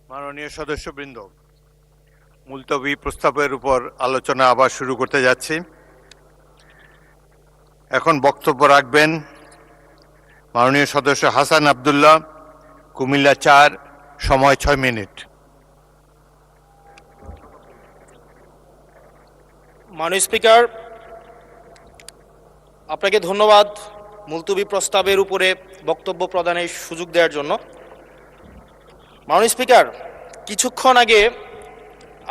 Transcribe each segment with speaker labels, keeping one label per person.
Speaker 1: মাননীয় সদস্যবৃন্দ, মুলতবি প্রস্তাবের উপর আলোচনা আবার শুরু করতে যাচ্ছি। এখন বক্তব্য রাখবেন মাননীয় সদস্য হাসান আব্দুল্লাহ, কুমিল্লা ৪, সময় ৬ মিনিট।
Speaker 2: মাননীয় স্পিকার, আপনাকে ধন্যবাদ মুলতবি প্রস্তাবের উপরে বক্তব্য প্রদানের সুযোগ দেওয়ার জন্য। মাননীয় স্পিকার, কিছুক্ষণ আগে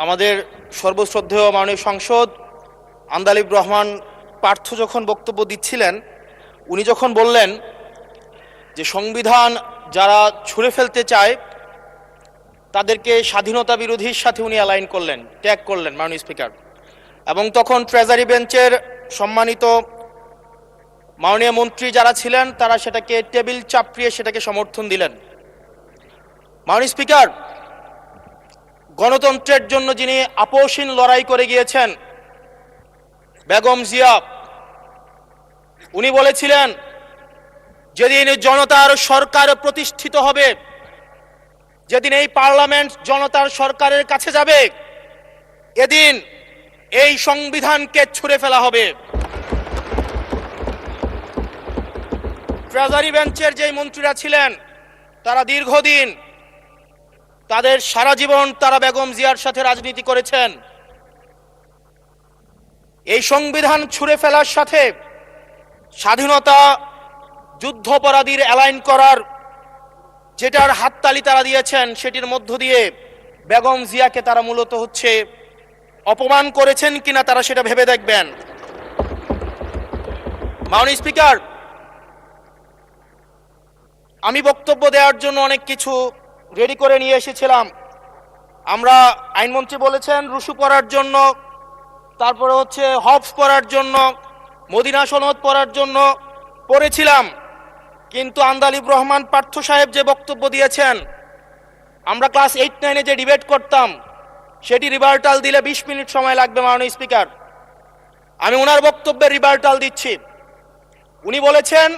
Speaker 2: আমাদের সর্বশ্রদ্ধেয় মাননীয় সাংসদ আন্দালিব রহমান পার্থ যখন বক্তব্য দিচ্ছিলেন, উনি যখন বললেন যে সংবিধান যারা ছুঁড়ে ফেলতে চায় তাদেরকে স্বাধীনতা বিরোধীর সাথে উনি অ্যালাইন করলেন, ট্যাগ করলেন মাননীয় স্পিকার। এবং তখন ট্রেজারি বেঞ্চের সম্মানিত মাননীয় মন্ত্রী যারা ছিলেন তারা সেটাকে টেবিল চাপড়িয়ে সেটাকে সমর্থন দিলেন। মাননীয় স্পিকার, গণতন্ত্রের জন্য যিনি আপোষহীন লড়াই করে গিয়েছেন বেগম জিয়া, উনি বলেছিলেন যেদিন জনতার সরকার প্রতিষ্ঠিত হবে, যেদিন এই পার্লামেন্ট জনতার সরকারের কাছে যাবে, এদিন এই সংবিধানকে ছুঁড়ে ফেলা হবে। ট্রেজারি বেঞ্চের যেই মন্ত্রীরা ছিলেন তারা দীর্ঘদিন, তাদের সারা জীবন তারা বেগম জিয়ার সাথে রাজনীতি করেছেন। এই সংবিধান ছুঁড়ে ফেলার সাথে স্বাধীনতা যুদ্ধাপরাধীর অ্যালাইন করার যেটার হাততালি তারা দিয়েছেন, সেটির মধ্য দিয়ে বেগম জিয়াকে তারা মূলত হচ্ছে অপমান করেছেন কিনা তারা সেটা ভেবে দেখবেন। মাননীয় স্পিকার, আমি বক্তব্য দেওয়ার জন্য অনেক কিছু রেডি করে নিয়ে এসেছিলাম। আমরা, আইনমন্ত্রী বলেছেন রুশু পড়ার জন্য, তারপরে হচ্ছে হবস পড়ার জন্য, মদিনা সনদ পড়ার জন্য পড়েছিলাম, কিন্তু আন্দালিব রহমান পার্থ সাহেব যে বক্তব্য দিয়েছেন, আমরা ক্লাস 8-9-এ যে ডিবেট করতাম সেটি রিভার্টাল দিলে 20 মিনিট সময় লাগবে। মাননীয় স্পিকার, আমি ওনার বক্তব্যের রিভার্টাল দিচ্ছি। উনি বলেছেন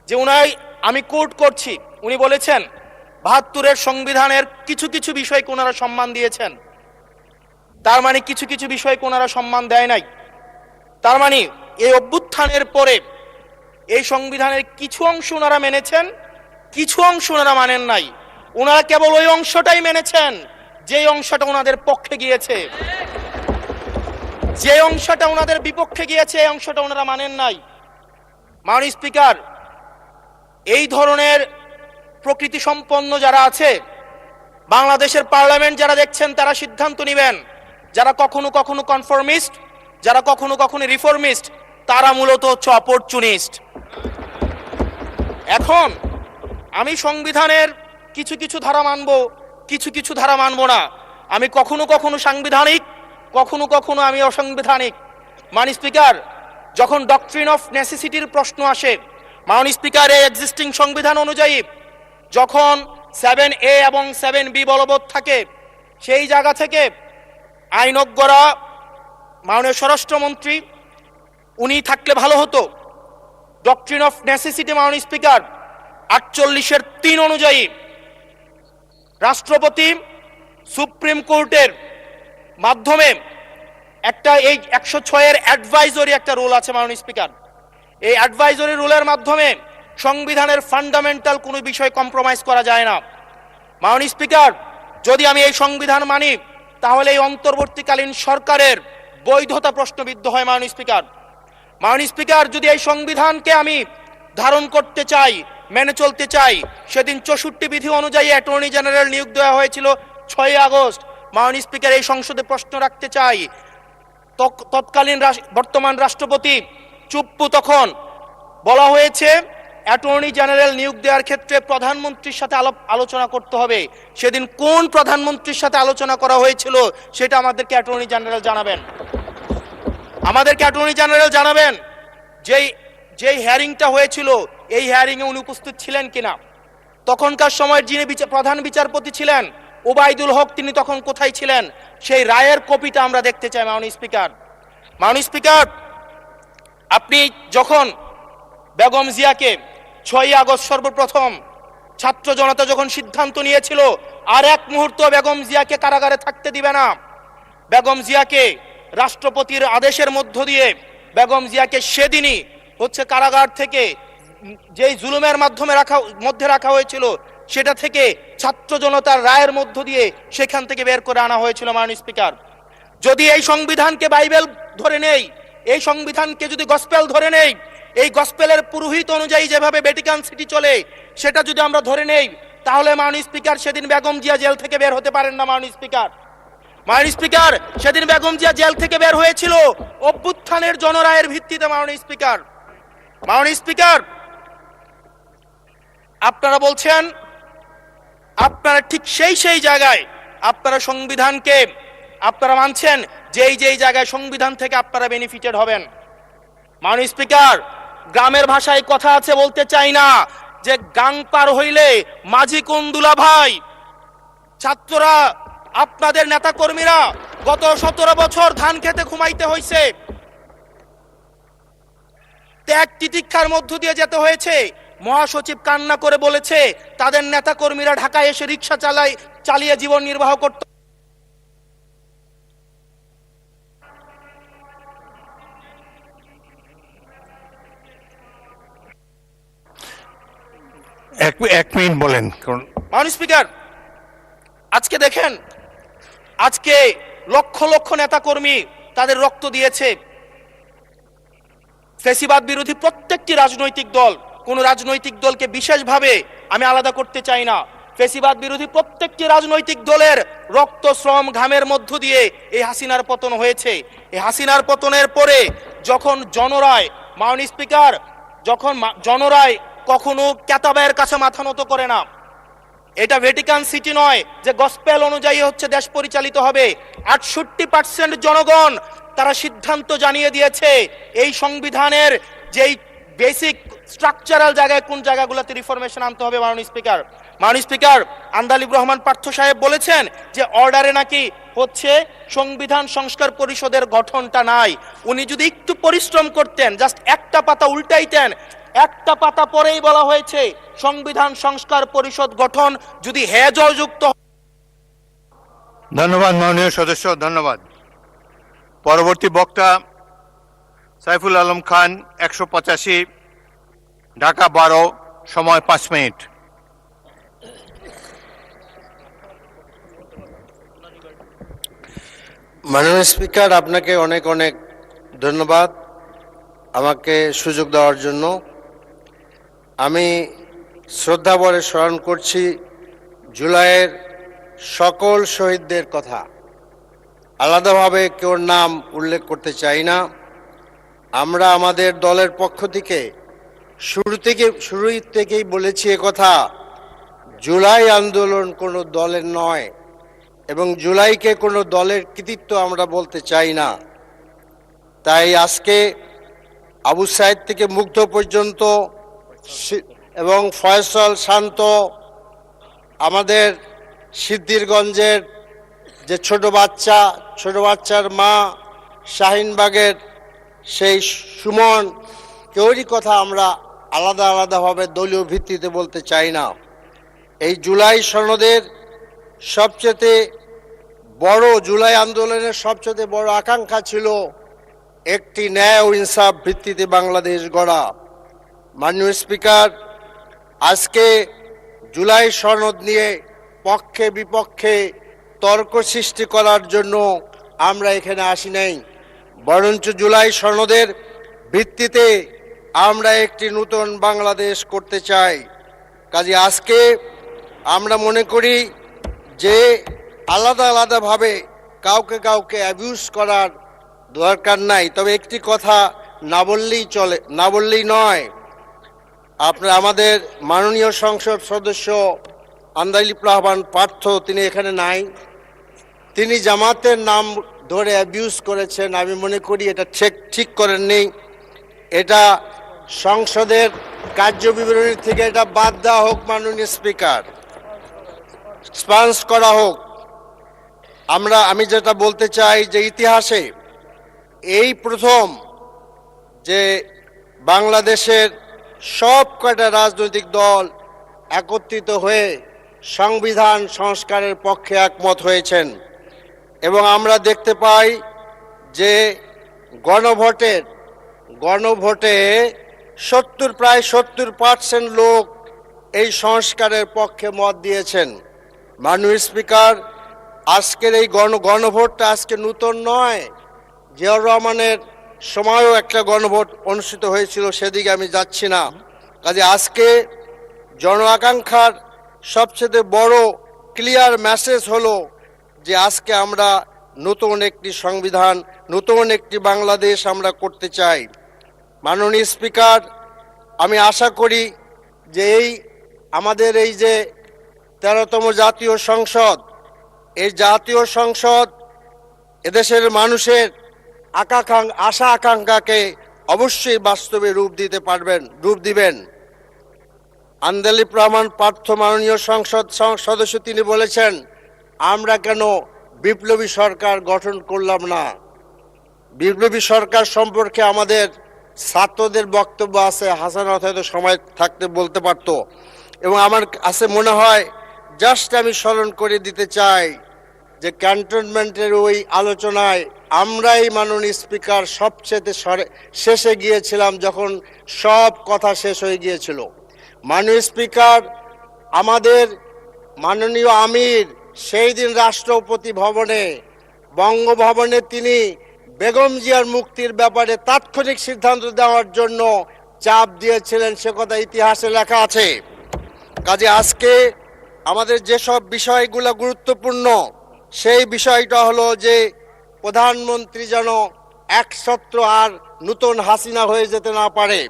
Speaker 2: যে আমি কোট করছি, উনি বলেছেন ৭২-এর সংবিধানের কিছু কিছু বিষয়কে ওনারা সম্মান দিয়েছেন। তার মানে কিছু কিছু বিষয়কে ওনারা সম্মান দেয় নাই। তার মানে এই অভ্যুত্থানের পরে এই সংবিধানের কিছু অংশ ওনারা মেনেছেন, কিছু অংশ ওনারা মানেন নাই। ওনারা কেবল ওই অংশটাই মেনেছেন যে অংশটা ওনাদের পক্ষে গিয়েছে, যে অংশটা ওনাদের বিপক্ষে গিয়েছে এই অংশটা ওনারা মানেন নাই। মাননীয় স্পিকার, এই ধরনের প্রকৃতি সম্পন্ন যারা আছে বাংলাদেশের পার্লামেন্ট, যারা দেখছেন তারা সিদ্ধান্ত নেবেন। যারা কখনো কখনো কনফর্মিস্ট, যারা কখনো কখনো রিফর্মিস্ট, তারা মূলত হচ্ছে অপরচুনিস্ট। এখন আমি সংবিধানের কিছু কিছু ধারা মানব, কিছু কিছু ধারা মানব না। আমি কখনো কখনো সাংবিধানিক, কখনো কখনো আমি অসাংবিধানিক। মাননীয় স্পিকার, যখন ডক্ট্রিন অফ নেসেসিটির প্রশ্ন আসে, মাননীয় স্পিকার, এই এক্সিস্টিং সংবিধান অনুযায়ী যখন 7A এবং 7B বলবৎ থাকে, সেই জায়গা থেকে আইনজ্ঞরা, মাননীয় স্বরাষ্ট্রমন্ত্রী উনি থাকলে ভালো হতো। ডক্ট্রিন অফ নেসেসিটি মাননীয় স্পিকার 48-3 অনুযায়ী রাষ্ট্রপতি সুপ্রিম কোর্টের মাধ্যমে একটা, এই 106-এর অ্যাডভাইজরি একটা রুল আছে মাননীয় স্পিকার। এই অ্যাডভাইজরি রুলের মাধ্যমে সংবিধানের ফান্ডামেন্টাল কোনো বিষয় কম্প্রোমাইজ করা যায় না। মাননীয় স্পিকার, যদি আমি এই সংবিধান মানি তাহলে এই অন্তর্বর্তীকালীন সরকারের বৈধতা প্রশ্নবিদ্ধ হয়। মাননীয় স্পিকার, মাননীয় স্পিকার, যদি এই সংবিধানকে আমি ধারণ করতে চাই, মেনে চলতে চাই, সেদিন 64 বিধি অনুযায়ী অ্যাটর্নি জেনারেল নিয়োগ দেওয়া হয়েছিল 6 আগস্ট। মাননীয় স্পিকার, এই সংসদে প্রশ্ন রাখতে চাই, তৎকালীন বর্তমান রাষ্ট্রপতি চুপ্পু, তখন বলা হয়েছে অ্যাটর্নি জেনারেল নিয়োগ দেওয়ার ক্ষেত্রে প্রধানমন্ত্রীর সাথে আলোচনা করতে হবে। সেদিন কোন প্রধানমন্ত্রীর সাথে আলোচনা করা হয়েছিল সেটা আমাদেরকে অ্যাটর্নি জেনারেল জানাবেন। আমাদেরকে অ্যাটর্নি জেনারেল জানাবেন যেই হিয়ারিংটা হয়েছিল এই হিয়ারিংয়ে উনি উপস্থিত ছিলেন কিনা। তখনকার সময় যিনি প্রধান বিচারপতি ছিলেন ওবায়দুল হক, তিনি তখন কোথায় ছিলেন, সেই রায়ের কপিটা আমরা দেখতে চাই। মাননীয় স্পিকার, মাননীয় স্পিকার, আপনি যখন বেগম জিয়াকে 6 আগস্ট সর্বপ্রথম ছাত্র জনতা যখন সিদ্ধান্ত নিয়েছিল আর এক মুহূর্ত বেগম জিয়াকে কারাগারে থাকতে দিবে না, বেগম জিয়াকে রাষ্ট্রপতির আদেশের মধ্য দিয়ে বেগম জিয়াকে সেদিনই হচ্ছে কারাগার থেকে যেই জুলুমের মধ্যে রাখা হয়েছিল সেটা থেকে ছাত্র জনতার রায়ের মধ্য দিয়ে সেখান থেকে বের করে আনা হয়েছিল। মাননীয় স্পিকার, যদি এই সংবিধানকে বাইবেল ধরে নেই, এই সংবিধানকে যদি গসপেল ধরে নেই, এই গসপেলের পুরোহিত অনুযায়ী যেভাবে ভ্যাটিকান সিটি চলে সেটা যদি আমরা ধরে নেই, তাহলে মাননীয় স্পিকার সেদিন বেগম জিয়া জেল থেকে বের হতে পারেন না। মাননীয় স্পিকার সেদিন বেগম জিয়া জেল থেকে বের হয়েছিল অভ্যুত্থানের জনরায়ের ভিত্তিতে। মাননীয় স্পিকার, আপনারা বলছেন আপনারা ঠিক সেই জায়গায় আপনারা সংবিধানকে আপনারা মানছেন যেই জায়গায় সংবিধান থেকে আপনারা বেনিফিটেড হবেন। মাননীয় স্পিকার, গ্রামের ভাষায় কথা আছে, বলতে চাই না, যে গাং পার হইলে মাঝি কোন দুলা ভাই। ছাত্ররা, আপনাদের নেতা কর্মীরা গত 17 বছর ধান খেতে ঘুমাইতে হয়েছে, ত্যাগ তিতিক্ষার মধ্য দিয়ে যেতে হয়েছে। মহাসচিব কান্না করে বলেছে তাদের নেতা কর্মীরা ঢাকায় এসে রিক্সা চালিয়ে জীবন নির্বাহ করত।
Speaker 1: এক মিনিট বলেন।
Speaker 2: মাননীয় স্পিকার, আজকে দেখেন, আজকে লক্ষ লক্ষ নেতা কর্মী তাদের রক্ত দিয়েছে। ফ্যাসিবাদ বিরোধী প্রত্যেকটি রাজনৈতিক দল, কোন রাজনৈতিক দলকে বিশেষভাবে আমি আলাদা করতে চাই না, ফ্যাসিবাদ বিরোধী প্রত্যেকটি রাজনৈতিক দলের রক্ত শ্রম ঘামের মধ্য দিয়ে এই হাসিনার পতন হয়েছে। এই হাসিনার পতনের পরে যখন জনরায়, মাননীয় স্পিকার, যখন জনরায় কখনো কেতাবের কাছে মাথা নত করে না। এটা ভ্যাটিকান সিটি নয় যে গসপেল অনুযায়ী হচ্ছে দেশ পরিচালিত হবে। 68% জনগণ তারা সিদ্ধান্ত জানিয়ে দিয়েছে এই সংবিধানের যেই বেসিক স্ট্রাকচারাল জায়গায় কোন জায়গাগুলোতে রিফরমেশন আনতে হবে। মাননীয় স্পিকার, আন্দালিব রহমান পার্থ সাহেব বলেছেন যে অর্ডারে নাকি হচ্ছে সংবিধান সংস্কার পরিষদের গঠনটা নাই। উনি যদি একটু পরিশ্রম করতেন, জাস্ট একটা পাতা উল্টাইতেন, একটা পাতা পরেই বলা হয়েছে সংবিধান সংস্কার পরিষদ গঠন যদি জয়যুক্ত।
Speaker 1: ধন্যবাদ মাননীয় সদস্য, ধন্যবাদ। পরবর্তী বক্তা সাইফুল আলম খান, 185, ঢাকা 12, সময় 5 মিনিট।
Speaker 3: মাননীয় স্পিকার, আপনাকে অনেক অনেক ধন্যবাদ আমাকে সুযোগ দেওয়ার জন্য। আমি শ্রদ্ধাভরে স্মরণ করছি জুলাইয়ের সকল শহীদদের কথা, আলাদাভাবে কেউ নাম উল্লেখ করতে চাই না। আমরা আমাদের দলের পক্ষ থেকে শুরু থেকেই বলেছি কথা, জুলাই আন্দোলন কোনো দলের নয় এবং জুলাইকে কোনো দলের কৃতিত্ব আমরা বলতে চাই না। তাই আজকে আবু সাইদ থেকে মুগ্ধ পর্যন্ত এবং ফয়সল, শান্ত, আমাদের সিদ্ধিরগঞ্জের যে ছোট বাচ্চার মা, শাহিনবাগের সেই সুমন, কেউরই কথা আমরা আলাদাভাবে দলীয় ভিত্তিতে বলতে চাই না। এই জুলাই সনদের সবচেয়ে বড়, জুলাই আন্দোলনের সবচেয়ে বড় আকাঙ্ক্ষা ছিল একটি ন্যায় ও ইনসাফ ভিত্তিতে বাংলাদেশ গড়া। মাননীয় স্পিকার, আজকে জুলাই সনদ নিয়ে পক্ষে বিপক্ষে তর্ক সৃষ্টি করার জন্য আমরা এখানে আসি নাই, বরঞ্চ জুলাই সনদের ভিত্তিতে আমরা একটি নতুন বাংলাদেশ করতে চাই। কাজে আজকে আমরা মনে করি যে আলাদাভাবে কাউকে অ্যাবিউজ করার দরকার নাই। তবে একটি কথা না বললেই নয়। আমাদের মাননীয় সংসদ সদস্য আন্দালিব রহমান পার্থ, তিনি এখানে নাই, তিনি জামাতের নাম ধরে অ্যাবিউজ করেছেন। আমি মনে করি এটা ঠিক করেননি। এটা সংসদের কার্যবিবরণী থেকে এটা বাদ দেওয়া হোক, মাননীয় স্পিকার, স্পন্স করা হোক। আমি যেটা বলতে চাই যে ইতিহাসে এই প্রথম যে বাংলাদেশের সব কয়টা রাজনৈতিক দল একত্রিত হয়ে সংবিধান সংস্কারের পক্ষে একমত হয়েছেন। এবং আমরা দেখতে পাই যে গণভোটে প্রায় 70% লোক এই সংস্কারের পক্ষে মত দিয়েছেন। মাননীয় স্পিকার, আজকের এই গণভোটটা আজকে নতুন নয়। জিয়াউর রহমানের সময়ও একটা গণভোট অনুষ্ঠিত হয়েছিল, সেদিকে আমি যাচ্ছি না। কাজে আজকে জন আকাঙ্ক্ষার সবচেয়ে বড় ক্লিয়ার মেসেজ হলো যে আজকে আমরা নতুন একটি সংবিধান, নতুন একটি বাংলাদেশ আমরা করতে চাই। মাননীয় স্পিকার, আমি আশা করি যে আমাদের এই যে 13তম জাতীয় সংসদ, এই জাতীয় সংসদ এদেশের মানুষের আশা আকাঙ্ক্ষাকে অবশ্যই বাস্তবে রূপ দিবেন। আন্দালিব রহমান পার্থ মাননীয় সংসদ সদস্য তিনি বলেছেন, আমরা কেন বিপ্লবী সরকার গঠন করলাম না। বিপ্লবী সরকার সম্পর্কে আমাদের ছাত্রদের বক্তব্য আছে, হাসানাত হয়তো সময় থাকতে বলতে পারত। এবং আমার কাছে মনে হয় জাস্ট আমি স্মরণ করে দিতে চাই যে ক্যান্টনমেন্টের ওই আলোচনায় আমরাই মাননীয় স্পিকার সবচেয়ে শেষে গিয়েছিলাম, যখন সব কথা শেষ হয়ে গিয়েছিল। মাননীয় স্পিকার, আমাদের মাননীয় আমির সেই দিন রাষ্ট্রপতি ভবনে, বঙ্গভবনে তিনি বেগম জিয়ার মুক্তির ব্যাপারে তাৎক্ষণিক সিদ্ধান্ত দেওয়ার জন্য চাপ দিয়েছিলেন, সে কথা ইতিহাসে লেখা আছে। কাজে আজকে আমাদের যেসব বিষয়গুলো গুরুত্বপূর্ণ, সেই বিষয়টা হলো যে প্রধানমন্ত্রী যেন একছত্র আর নতুন হাসিনা হয়ে যেতে না পারে।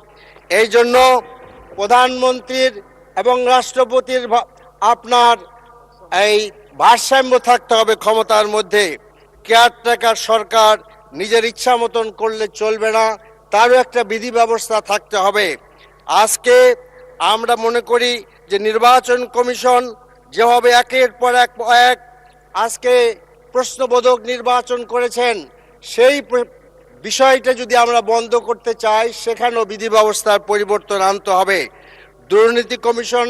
Speaker 3: এই জন্য প্রধানমন্ত্রীর এবং রাষ্ট্রপতির আপনার এই ভারসাম্য থাকতে হবে ক্ষমতার মধ্যে। কেয়ারটেকার সরকার নিজের ইচ্ছা মতন করলে চলবে না, তারও একটা বিধি ব্যবস্থা থাকতে হবে। আজকে আমরা মনে করি যে নির্বাচন কমিশন যেভাবে একের পর এক আজকে প্রশ্নবোধক নির্বাচন করেছেন, সেই বিষয়টা যদি আমরা বন্ধ করতে চাই, সেখানেও বিধি ব্যবস্থার পরিবর্তন আনতে হবে। দুর্নীতি কমিশন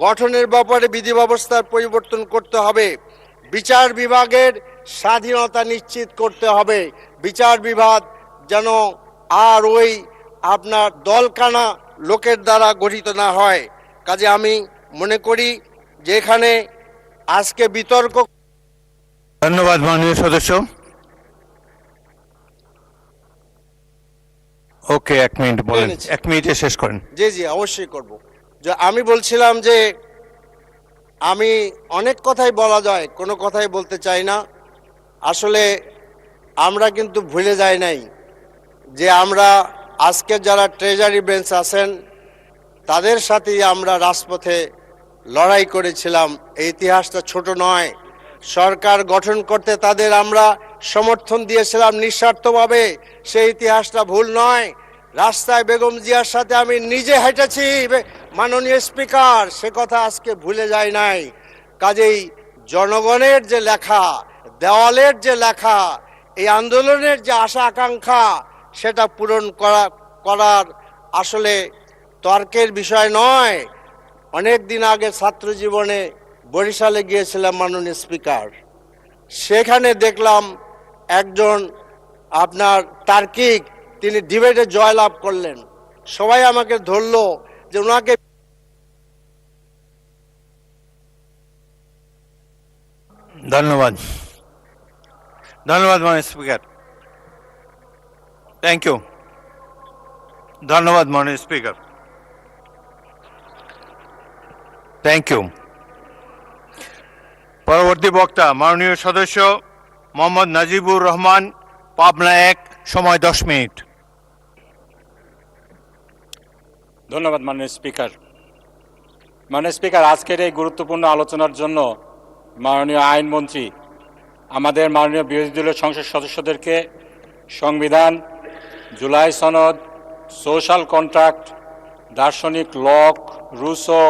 Speaker 3: গঠনের ব্যাপারে বিধি ব্যবস্থার পরিবর্তন করতে হবে। বিচার বিভাগের স্বাধীনতা নিশ্চিত করতে হবে। বিচার বিভাগ যেন আর ওই আপনার দলকানা লোকের দ্বারা গঠিত না হয়। কাজে আমি মনে করি যে এখানে আজকে বিতর্ক।
Speaker 1: ধন্যবাদ মাননীয় সদস্য। ওকে, 1 মিনিট বলেন, 1 মিনিটে শেষ করেন।
Speaker 3: জি অবশ্যই করব। যে আমি বলছিলাম যে আমি অনেক কথাই বলা যায়, কোনো কথাই বলতে চাই না। আসলে আমরা কিন্তু ভুলে যাই নাই যে আমরা আজকে যারা ট্রেজারি বেঞ্চ আছেন তাদের সাথেই আমরা রাজপথে লড়াই করেছিলাম। এই ইতিহাসটা ছোট নয়। সরকার গঠন করতে তাদের আমরা সমর্থন দিয়েছিলাম নিঃস্বার্থভাবে, সেই ইতিহাসটা ভুল নয়। রাস্তায় বেগম জিয়ার সাথে আমি নিজে হেঁটেছি মাননীয় স্পিকার, সে কথা আজকে ভুলে যায় নাই। কাজেই জনগণের যে লেখা, দেওয়ালের যে লেখা, এই আন্দোলনের যে আশা আকাঙ্ক্ষা, সেটা পূরণ করার আসলে তর্কের বিষয় নয়। অনেক দিন আগে ছাত্র জীবনে বরিশালে গিয়েছিলাম মাননীয় স্পিকার, সেখানে দেখলাম একজন আপনার তার্কিক, তিনি ডিবেটে জয়লাভ করলেন। সবাই আমাকে ধরলো যে ওনাকে।
Speaker 1: ধন্যবাদ, ধন্যবাদ মাননীয় স্পিকার। Thank you. ধন্যবাদ মাননীয় স্পিকার। Thank you. পরবর্তী বক্তা মাননীয় সদস্য মোহাম্মদ নাজিবুর রহমান, পাবনা 1, সময় 10 মিনিট।
Speaker 4: ধন্যবাদ মাননীয় স্পিকার। মাননীয় স্পিকার, আজকের এই গুরুত্বপূর্ণ আলোচনার জন্য মাননীয় আইনমন্ত্রী আমাদের মাননীয় বিরোধী দলীয় সংসদ সদস্যদেরকে সংবিধান, জুলাই সনদ, সোশ্যাল কন্ট্রাক্ট, দার্শনিক লক, রুসো,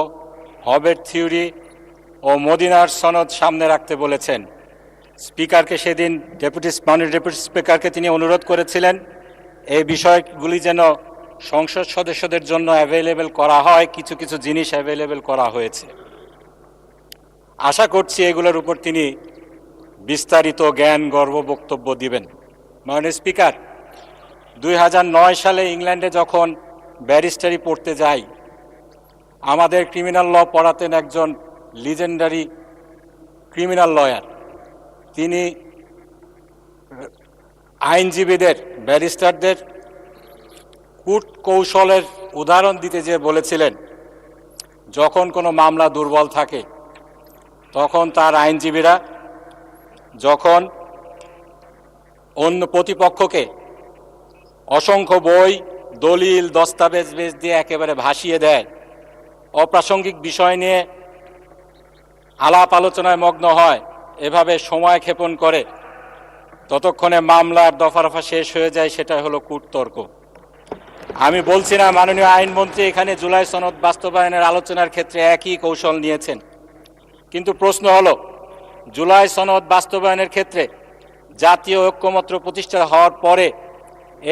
Speaker 4: হবেট থিওরি ও মদিনার সনদ সামনে রাখতে বলেছেন। স্পিকারকে সেদিন মাননীয় ডেপুটি স্পিকারকে তিনি অনুরোধ করেছিলেন এই বিষয়গুলি যেন সংসদ সদস্যদের জন্য অ্যাভেলেবেল করা হয়, কিছু কিছু জিনিস অ্যাভেলেবেল করা হয়েছে। আশা করছি এগুলোর উপর তিনি বিস্তারিত জ্ঞান গর্ব বক্তব্য দিবেন। মাননীয় স্পিকার, 2009 সালে ইংল্যান্ডে যখন ব্যারিস্টারি পড়তে যাই, আমাদের ক্রিমিনাল ল পড়াতেন একজন লিজেন্ডারি ক্রিমিনাল লয়ার। তিনি আইনজীবীদের, ব্যারিস্টারদের কূট কৌশলের উদাহরণ দিতে যেয়ে বলেছিলেন, যখন কোনো মামলা দুর্বল থাকে তখন তার আইনজীবীরা যখন অন্য প্রতিপক্ষকে অসংখ্য বই, দলিল, দস্তাবেজ দিয়ে একেবারে ভাসিয়ে দেয়, অপ্রাসঙ্গিক বিষয় নিয়ে আলাপ আলোচনায় মগ্ন হয়, এভাবে সময় ক্ষেপণ করে, ততক্ষণে মামলার দফা রফা শেষ হয়ে যায়। সেটা হলো কূটতর্ক। আমি বলছি না মাননীয় আইনমন্ত্রী এখানে জুলাই সনদ বাস্তবায়নের আলোচনার ক্ষেত্রে একই কৌশল নিয়েছেন, কিন্তু প্রশ্ন হলো জুলাই সনদ বাস্তবায়নের ক্ষেত্রে জাতীয় ঐক্যমত্য প্রতিষ্ঠা হওয়ার পরে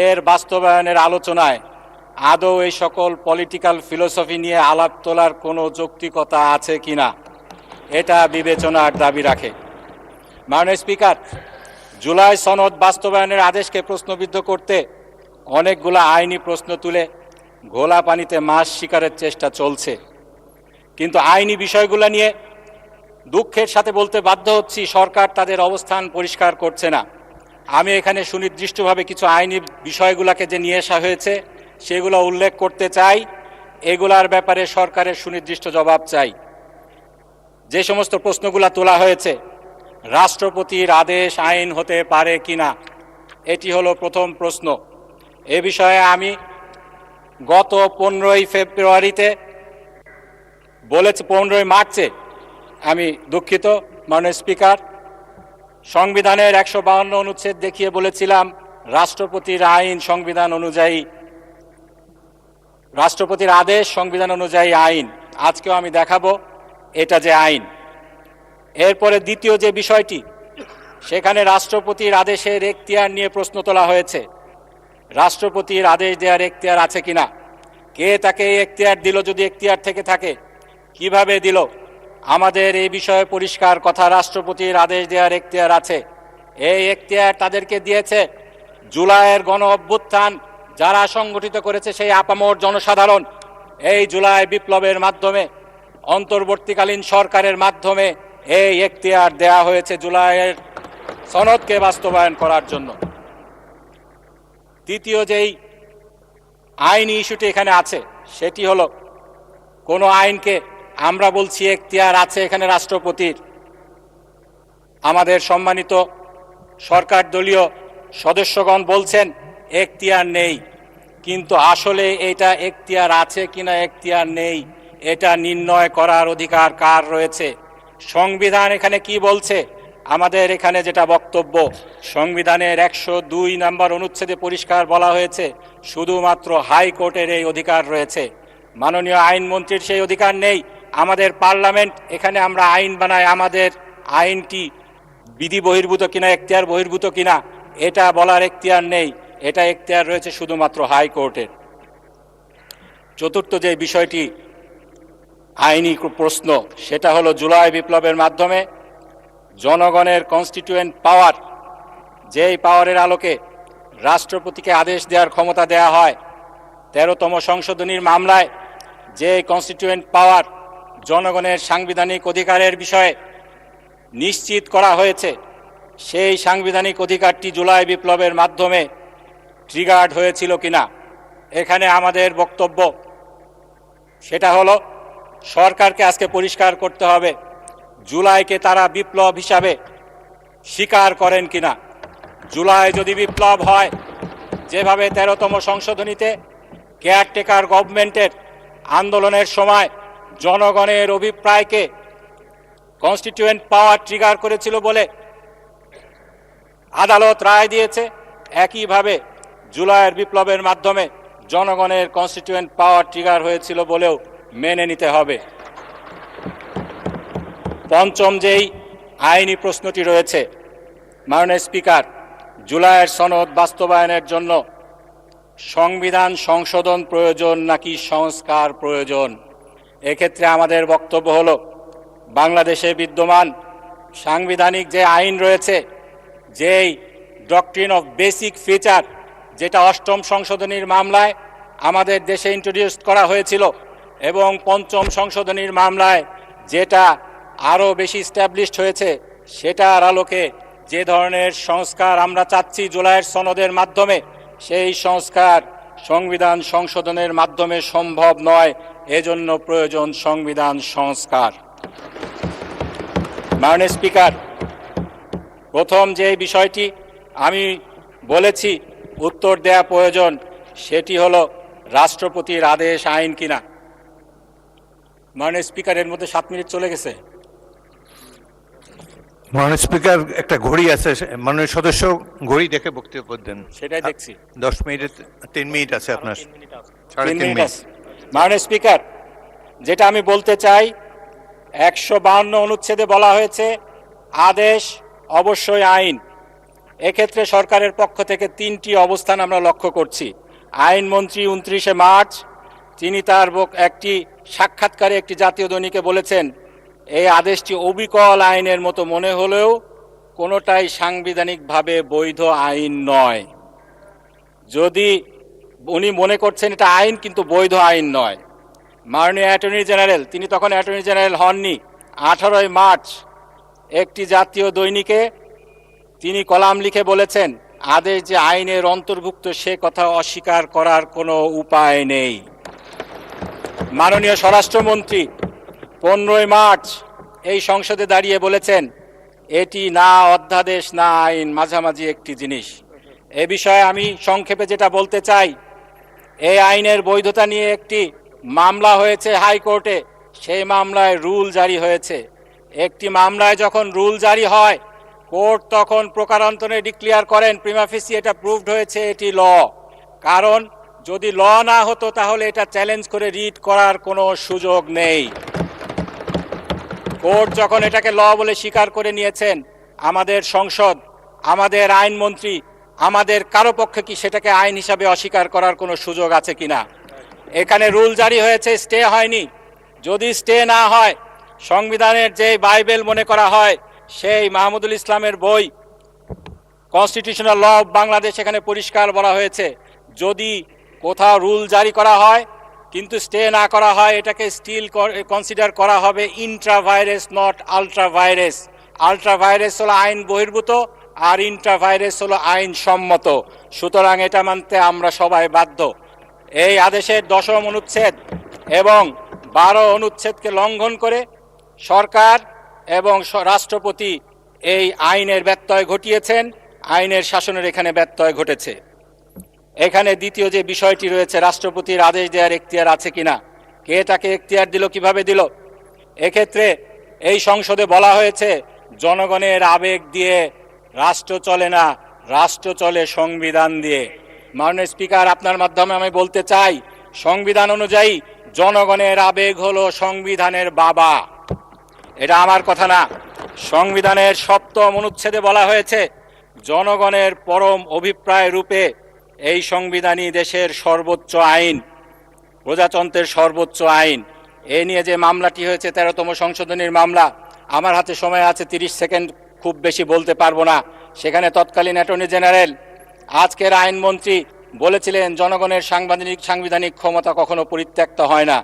Speaker 4: এর বাস্তবায়নের আলোচনায় আদৌ এই সকল পলিটিক্যাল ফিলোসফি নিয়ে আলাপ তোলার কোনো যৌক্তিকতা আছে কিনা, এটা বিবেচনার দাবি রাখে। মাননীয় স্পিকার, জুলাই সনদ বাস্তবায়নের আদেশকে প্রশ্নবিদ্ধ করতে অনেকগুলো আইনি প্রশ্ন তুলে ঘোলা পানিতে মাছ শিকারের চেষ্টা চলছে, কিন্তু আইনি বিষয়গুলো নিয়ে দুঃখের সাথে বলতে বাধ্য হচ্ছি সরকার তাদের অবস্থান পরিষ্কার করছে না। আমি এখানে সুনির্দিষ্টভাবে কিছু আইনি বিষয়গুলোকে যে নিয়ে আসা হয়েছে সেগুলো উল্লেখ করতে চাই। এগুলার ব্যাপারে সরকারের সুনির্দিষ্ট জবাব চাই। যে সমস্ত প্রশ্নগুলো তোলা হয়েছে, রাষ্ট্রপতির আদেশ আইন হতে পারে কিনা, এটি হলো প্রথম প্রশ্ন। এ বিষয়ে আমি গত 15 ফেব্রুয়ারিতে বলেছি, 15 মার্চে আমি দুঃখিত মাননীয় স্পিকার, সংবিধানের 152 অনুচ্ছেদ দেখিয়ে বলেছিলাম রাষ্ট্রপতির আইন সংবিধান অনুযায়ী, রাষ্ট্রপতির আদেশ সংবিধান অনুযায়ী আইন। আজকেও আমি দেখাবো এটা যে আইন। এরপরে দ্বিতীয় যে বিষয়টি, সেখানে রাষ্ট্রপতির আদেশের এখতিয়ার নিয়ে প্রশ্ন তোলা হয়েছে। রাষ্ট্রপতির আদেশ দেওয়ার এখতিয়ার আছে কিনা, কে তাকে এই এখতিয়ার দিল, যদি এখতিয়ার থেকে থাকে কিভাবে দিল। আমাদের এই বিষয়ে পরিষ্কার কথা, রাষ্ট্রপতির আদেশ দেওয়ার এখতিয়ার আছে। এই এখতিয়ার তাদেরকে দিয়েছে জুলাইয়ের গণ অভ্যুত্থান যারা সংগঠিত করেছে সেই আপামর জনসাধারণ। এই জুলাই বিপ্লবের মাধ্যমে, অন্তর্বর্তীকালীন সরকারের মাধ্যমে এই এখতিয়ার দেয়া হয়েছে জুলাইয়ের সনদকে বাস্তবায়ন করার জন্য। তৃতীয় যেই আইনি ইস্যুটি এখানে আছে সেটি হলো, কোনো আইনকে আমরা বলছি এখতিয়ার আছে এখানে রাষ্ট্রপতির, আমাদের সম্মানিত সরকার দলীয় সদস্যগণ বলছেন এখতিয়ার নেই, কিন্তু আসলে এটা এখতিয়ার আছে কিনা এখতিয়ার নেই এটা নির্ণয় করার অধিকার কার রয়েছে? সংবিধান এখানে কি বলছে? আমাদের এখানে যেটা বক্তব্য, সংবিধানের 102 নম্বর অনুচ্ছেদে পরিষ্কার বলা হয়েছে শুধুমাত্র হাইকোর্টের এই অধিকার রয়েছে, মাননীয় আইনমন্ত্রীর সেই অধিকার নেই। আমাদের পার্লামেন্ট, এখানে আমরা আইন বানাই, আমাদের আইনটি বিধি বহির্ভূত কিনা এখতিয়ার বহির্ভূত কিনা এটা বলার এখতিয়ার নেই, এটা এখতিয়ার রয়েছে শুধুমাত্র হাইকোর্টের। চতুর্থ যে বিষয়টি আইনি প্রশ্ন, সেটা হলো জুলাই বিপ্লবের মাধ্যমে জনগণের কনস্টিটিউয়েন্ট পাওয়ার, যেই পাওয়ারের আলোকে রাষ্ট্রপতিকে আদেশ দেওয়ার ক্ষমতা দেয়া হয়, 13তম সংশোধনীর মামলায় যে কনস্টিটিউয়েন্ট পাওয়ার জনগণের সাংবিধানিক অধিকারের বিষয়ে নিশ্চিত করা হয়েছে, সেই সাংবিধানিক অধিকারটি জুলাই বিপ্লবের মাধ্যমে ট্রিগার্ড হয়েছিল কিনা, এখানে আমাদের বক্তব্য সেটা হলো সরকারকে আজকে পরিষ্কার করতে হবে জুলাইকে তারা বিপ্লব হিসাবে স্বীকার করেন কিনা। জুলাই যদি বিপ্লব হয়, যেভাবে 13তম সংশোধনীতে কেয়ারটেকার গভর্নমেন্টের আন্দোলনের সময় জনগণের অভিপ্রায়কে কনস্টিটিউয়েন্ট পাওয়ার ট্রিগার করেছিল বলে আদালত রায় দিয়েছে, একইভাবে জুলাইয়ের বিপ্লবের মাধ্যমে জনগণের কনস্টিটিউয়েন্ট পাওয়ার ট্রিগার হয়েছিল বলেও মেনে নিতে হবে। পঞ্চম যেই আইনি প্রশ্নটি রয়েছে, মাননীয় স্পিকার, জুলাইয়ের সনদ বাস্তবায়নের জন্য সংবিধান সংশোধন প্রয়োজন নাকি সংস্কার প্রয়োজন। এক্ষেত্রে আমাদের বক্তব্য হলো, বাংলাদেশে বিদ্যমান সাংবিধানিক যে আইন রয়েছে, যেই ডক্ট্রিন অফ বেসিক ফিচার, যেটা অষ্টম সংশোধনীর মামলায় আমাদের দেশে ইন্ট্রোডিউস করা হয়েছিল, এবং পঞ্চম সংশোধনীর মামলায় যেটা আরও বেশি স্ট্যাবলিশড হয়েছে, সেটার আলোকে যে ধরনের সংস্কার আমরা চাচ্ছি জুলাইয়ের সনদের মাধ্যমে, সেই সংস্কার সংবিধান সংশোধনের মাধ্যমে সম্ভব নয়। এজন্য প্রয়োজন সংবিধান সংস্কার। মাননীয় স্পিকার, প্রথম যে বিষয়টি আমি বলেছি উত্তর দেয়া প্রয়োজন, সেটি হলো রাষ্ট্রপতির আদেশ আইন কিনা। মাননীয় স্পিকার, এর মধ্যে 7 মিনিট চলে গেছে।
Speaker 1: মাননীয় স্পিকার, একটা ঘড়ি আছে, মাননীয় সদস্য ঘড়ি দেখে বক্তব্য দেন।
Speaker 4: সেটাই দেখছি।
Speaker 1: 10 মিনিট, 3 মিনিট আছে আপনার।
Speaker 4: 3 মিনিট
Speaker 1: মিনিট
Speaker 4: আছে। মাননীয় স্পিকার, যেটা আমি বলতে চাই, 152 অনুচ্ছেদে বলা হয়েছে আদেশ অবশ্যই আইন। এক্ষেত্রে সরকারের পক্ষ থেকে 3টি অবস্থান আমরা লক্ষ্য করছি। আইনমন্ত্রী 29শে মার্চ তিনি তার একটি সাক্ষাৎকারে একটি জাতীয় দৈনিকে বলেছেন, এই আদেশটি অবিকল আইনের মতো মনে হলেও কোনোটাই সাংবিধানিকভাবে বৈধ আইন নয়। যদি উনি মনে করছেন এটা আইন কিন্তু বৈধ আইন নয়। মাননীয় অ্যাটর্নি জেনারেল, তিনি তখন অ্যাটর্নি জেনারেল হননি, 18 মার্চ একটি জাতীয় দৈনিকে তিনি কলাম লিখে বলেছেন, আদেশ যে আইনের অন্তর্ভুক্ত সে কথা অস্বীকার করার কোনো উপায় নেই। মাননীয় স্বরাষ্ট্রমন্ত্রী 15 মার্চ এই সংসদে দাঁড়িয়ে বলেছেন, এটি না অধ্যাদেশ না আইন, মাঝামাঝি একটি জিনিস। এ বিষয়ে আমি সংক্ষেপে যেটা বলতে চাই, এই আইনের বৈধতা নিয়ে একটি মামলা হয়েছে হাইকোর্টে, সেই মামলায় রুল জারি হয়েছে। একটি মামলায় যখন রুল জারি হয়, কোর্ট তখন প্রকারান্তরে ডিক্লেয়ার করেন প্রিমা ফেসি এটা প্রুভড হয়েছে, এটি ল। কারণ যদি ল না হতো তাহলে এটা চ্যালেঞ্জ করে রিট করার কোনো সুযোগ নেই। কোর্ট যখন এটাকে ল বলে স্বীকার করে নিয়েছেন, আমাদের সংসদ, আমাদের আইনমন্ত্রী, আমাদের কারো পক্ষে কি সেটাকে আইন হিসাবে অস্বীকার করার কোনো সুযোগ আছে কিনা? এখানে রুল জারি হয়েছে, স্টে হয়নি। যদি স্টে না হয়, সংবিধানের যে বাইবেল মনে করা হয় সেই মাহমুদুল ইসলামের বই কনস্টিটিউশনাল ল অফ বাংলাদেশ, এখানে পরিষ্কার বলা হয়েছে, যদি কোথাও রুল জারি করা হয় কিন্তু স্টে না করা হয়, এটাকে স্টিল কনসিডার করা হবে ইন্ট্রাভাইরাস, নট আলট্রাভাইরাস। আলট্রাভাইরাস হলো আইন বহির্ভূত, আর ইন্ট্রাভাইরাস হলো আইন সম্মত। সুতরাং এটা মানতে আমরা সবাই বাধ্য। এই আদেশের 10ম অনুচ্ছেদ এবং 12 অনুচ্ছেদকে লঙ্ঘন করে সরকার এবং রাষ্ট্রপতি এই আইনের ব্যত্যয় ঘটিয়েছেন। আইনের শাসনের এখানে ব্যত্যয় ঘটেছে। এখানে দ্বিতীয় যে বিষয়টি রয়েছে, রাষ্ট্রপতির আদেশ দেওয়ার এখতিয়ার আছে কিনা, কে তাকে এখতিয়ার দিল, কিভাবে দিল? এক্ষেত্রে এই সংসদে বলা হয়েছে জনগণের আবেগ দিয়ে রাষ্ট্র চলে না, রাষ্ট্র চলে সংবিধান দিয়ে। মাননীয় স্পিকার, আপনার মাধ্যমে আমি বলতে চাই, সংবিধান অনুযায়ী জনগণের আবেগ হলো সংবিধানের বাবা। এটা আমার কথা না। সংবিধানের 7ম অনুচ্ছেদে বলা হয়েছে, জনগণের পরম অভিপ্রায় রূপে এই সংবিধানই দেশের সর্বোচ্চ আইন, প্রজাতন্ত্রের সর্বোচ্চ আইন। এ নিয়ে যে মামলাটি হয়েছে 13তম সংশোধনীর মামলা, আমার হাতে সময় আছে 30 সেকেন্ড, খুব বেশি বলতে পারবো না। সেখানে তৎকালীন অ্যাটর্নি জেনারেল, আজকের আইনমন্ত্রী বলেছিলেন জনগণের সাংবিধানিক ক্ষমতা কখনো পরিত্যক্ত হয় না,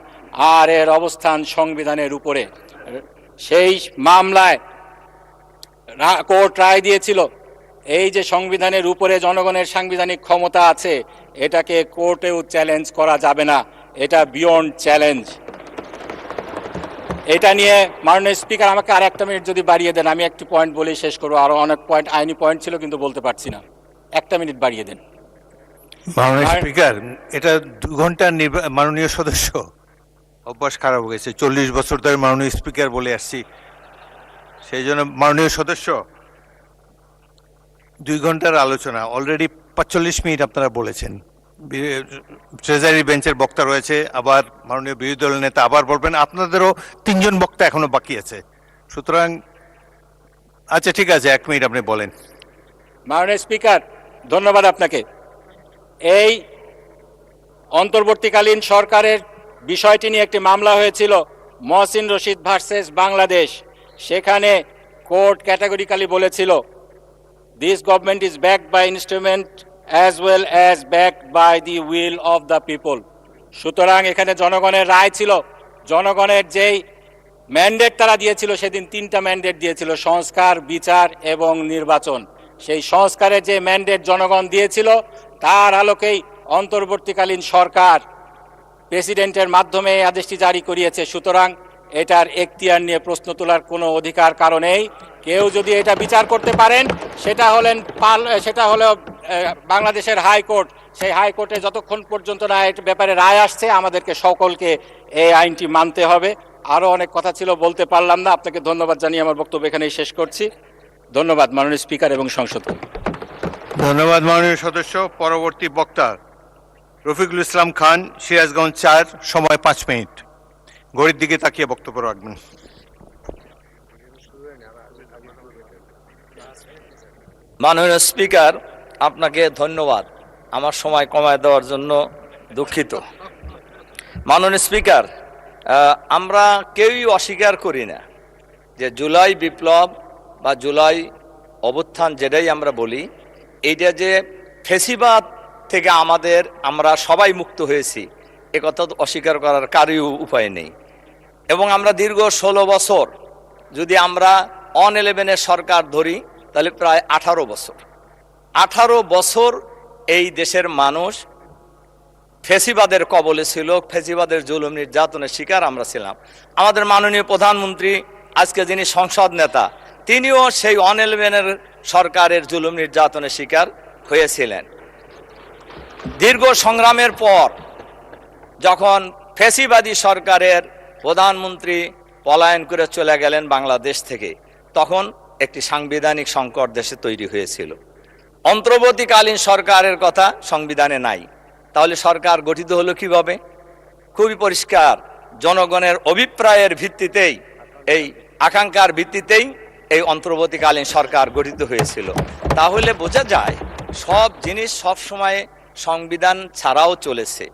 Speaker 4: আর এর অবস্থান সংবিধানের উপরে। সেই মামলায় কোর্ট রায় দিয়েছিল, এই যে সংবিধানের উপরে জনগণের সাংবিধানিক ক্ষমতা আছে, এটাকে কোর্টেও চ্যালেঞ্জ করা যাবে না, এটা বিয়ন্ড চ্যালেঞ্জ। এটা নিয়ে মাননীয় স্পিকার, আমাকে আর 1টা মিনিট যদি বাড়িয়ে দেন, আমি একটি পয়েন্ট বলেই শেষ করবো। আরো অনেক পয়েন্ট, আইনি পয়েন্ট ছিল কিন্তু বলতে পারছি না। 1টা মিনিট বাড়িয়ে দেন।
Speaker 1: মাননীয় স্পিকার, এটা 2 ঘন্টা মাননীয় সদস্য অভ্যাস খারাপ হয়ে গেছে। 40 বছর ধরে মাননীয় স্পিকার বলে আসছি, সেই জন্য মাননীয় সদস্য 2 ঘন্টার আলোচনা, অলরেডি 45 মিনিট আপনারা বলেছেন। ট্রেজারি বেঞ্চের বক্তা রয়েছে, আবার মাননীয় বিরোধী দলের নেতা আবার বলবেন, আপনাদেরও 3 জন বক্তা এখনো বাকি আছে। সুতরাং আচ্ছা ঠিক আছে, 1 মিনিট আপনি বলেন।
Speaker 4: মাননীয় স্পিকার, ধন্যবাদ আপনাকে। এই অন্তর্বর্তীকালীন সরকারের বিষয়টি নিয়ে একটি মামলা হয়েছিল, মহসিন রশিদ ভার্সেস বাংলাদেশ। সেখানে কোর্ট ক্যাটাগরিক্যালি বলেছিল, this government is backed by instrument as well as backed by the will of the people. সুতরাং এখানে জনগণের রায় ছিল, জনগণের যেই ম্যান্ডেট তারা দিয়েছিল, সেদিন 3টা ম্যান্ডেট দিয়েছিল, সংস্কার, বিচার এবং নির্বাচন। সেই সংস্কারের যে ম্যান্ডেট জনগণ দিয়েছিল, তার আলোকেই অন্তর্বর্তীকালীন সরকার প্রেসিডেন্টের মাধ্যমে এই আদেশটি জারি করিয়েছে। সুতরাং এটার এখতিয়ার নিয়ে প্রশ্ন তোলার কোনো অধিকার কারণেই, কেউ যদি এটা বিচার করতে পারেন সেটা হলো বাংলাদেশের হাইকোর্ট। সেই হাইকোর্টে যতক্ষণ পর্যন্ত না এর ব্যাপারে রায় আসছে, আমাদেরকে সকলকে এই আইনটি মানতে হবে। আরও অনেক কথা ছিল, বলতে পারলাম না। আপনাকে ধন্যবাদ জানিয়ে আমার বক্তব্য এখানেই শেষ করছি। ধন্যবাদ মাননীয় স্পিকার এবং সংসদ।
Speaker 1: ধন্যবাদ মাননীয় সদস্য। পরবর্তী বক্তা রফিকুল ইসলাম খান, সিরাজগঞ্জ 4, সময় 5 মিনিট। ঘড়ির দিকে তাকিয়ে বক্তব্য রাখবেন।
Speaker 5: মাননীয় স্পিকার, আপনাকে ধন্যবাদ আমার সময় কমায় দেওয়ার জন্য। দুঃখিত। মাননীয় স্পিকার, আমরা কেউই অস্বীকার করি না যে জুলাই বিপ্লব বা জুলাই অভ্যুত্থান, যেটাই আমরা বলি, এইটা যে ফেসিবাদ থেকে আমরা সবাই মুক্ত হয়েছি, একথা তো অস্বীকার করার কারই উপায় নেই। এবং আমরা দীর্ঘ 16 বছর, যদি আমরা 11 সরকার ধরি, তাহলে প্রায় 18 বছর এই দেশের মানুষ ফেসিবাদের কবলে ছিল, ফেসিবাদের জুলুম নির্যাতনের শিকার আমরা ছিলাম। আমাদের মাননীয় প্রধানমন্ত্রী, আজকে যিনি সংসদ নেতা, তিনিও সেই 11 সরকারের জুলুম নির্যাতনের শিকার হয়েছিলেন। দীর্ঘ সংগ্রামের পর যখন ফেসিবাদী সরকারের প্রধানমন্ত্রী পলায়ন করে চলে গেলেন বাংলাদেশ থেকে, তখন একটি সাংবিধানিক সংকট দেশে তৈরি হয়েছিল। অন্তর্বর্তীকালীন সরকারের কথা সংবিধানে নাই, তাহলে সরকার গঠিত হলো কিভাবে? খুবই পরিষ্কার, জনগণের অভিপ্রায়ের ভিত্তিতেই, এই আকাঙ্ক্ষার ভিত্তিতেই এই অন্তর্বর্তীকালীন সরকার গঠিত হয়েছিল। তাহলে বোঝা যায় সব জিনিস সব সময় সংবিধান ছাড়াও চলেছে।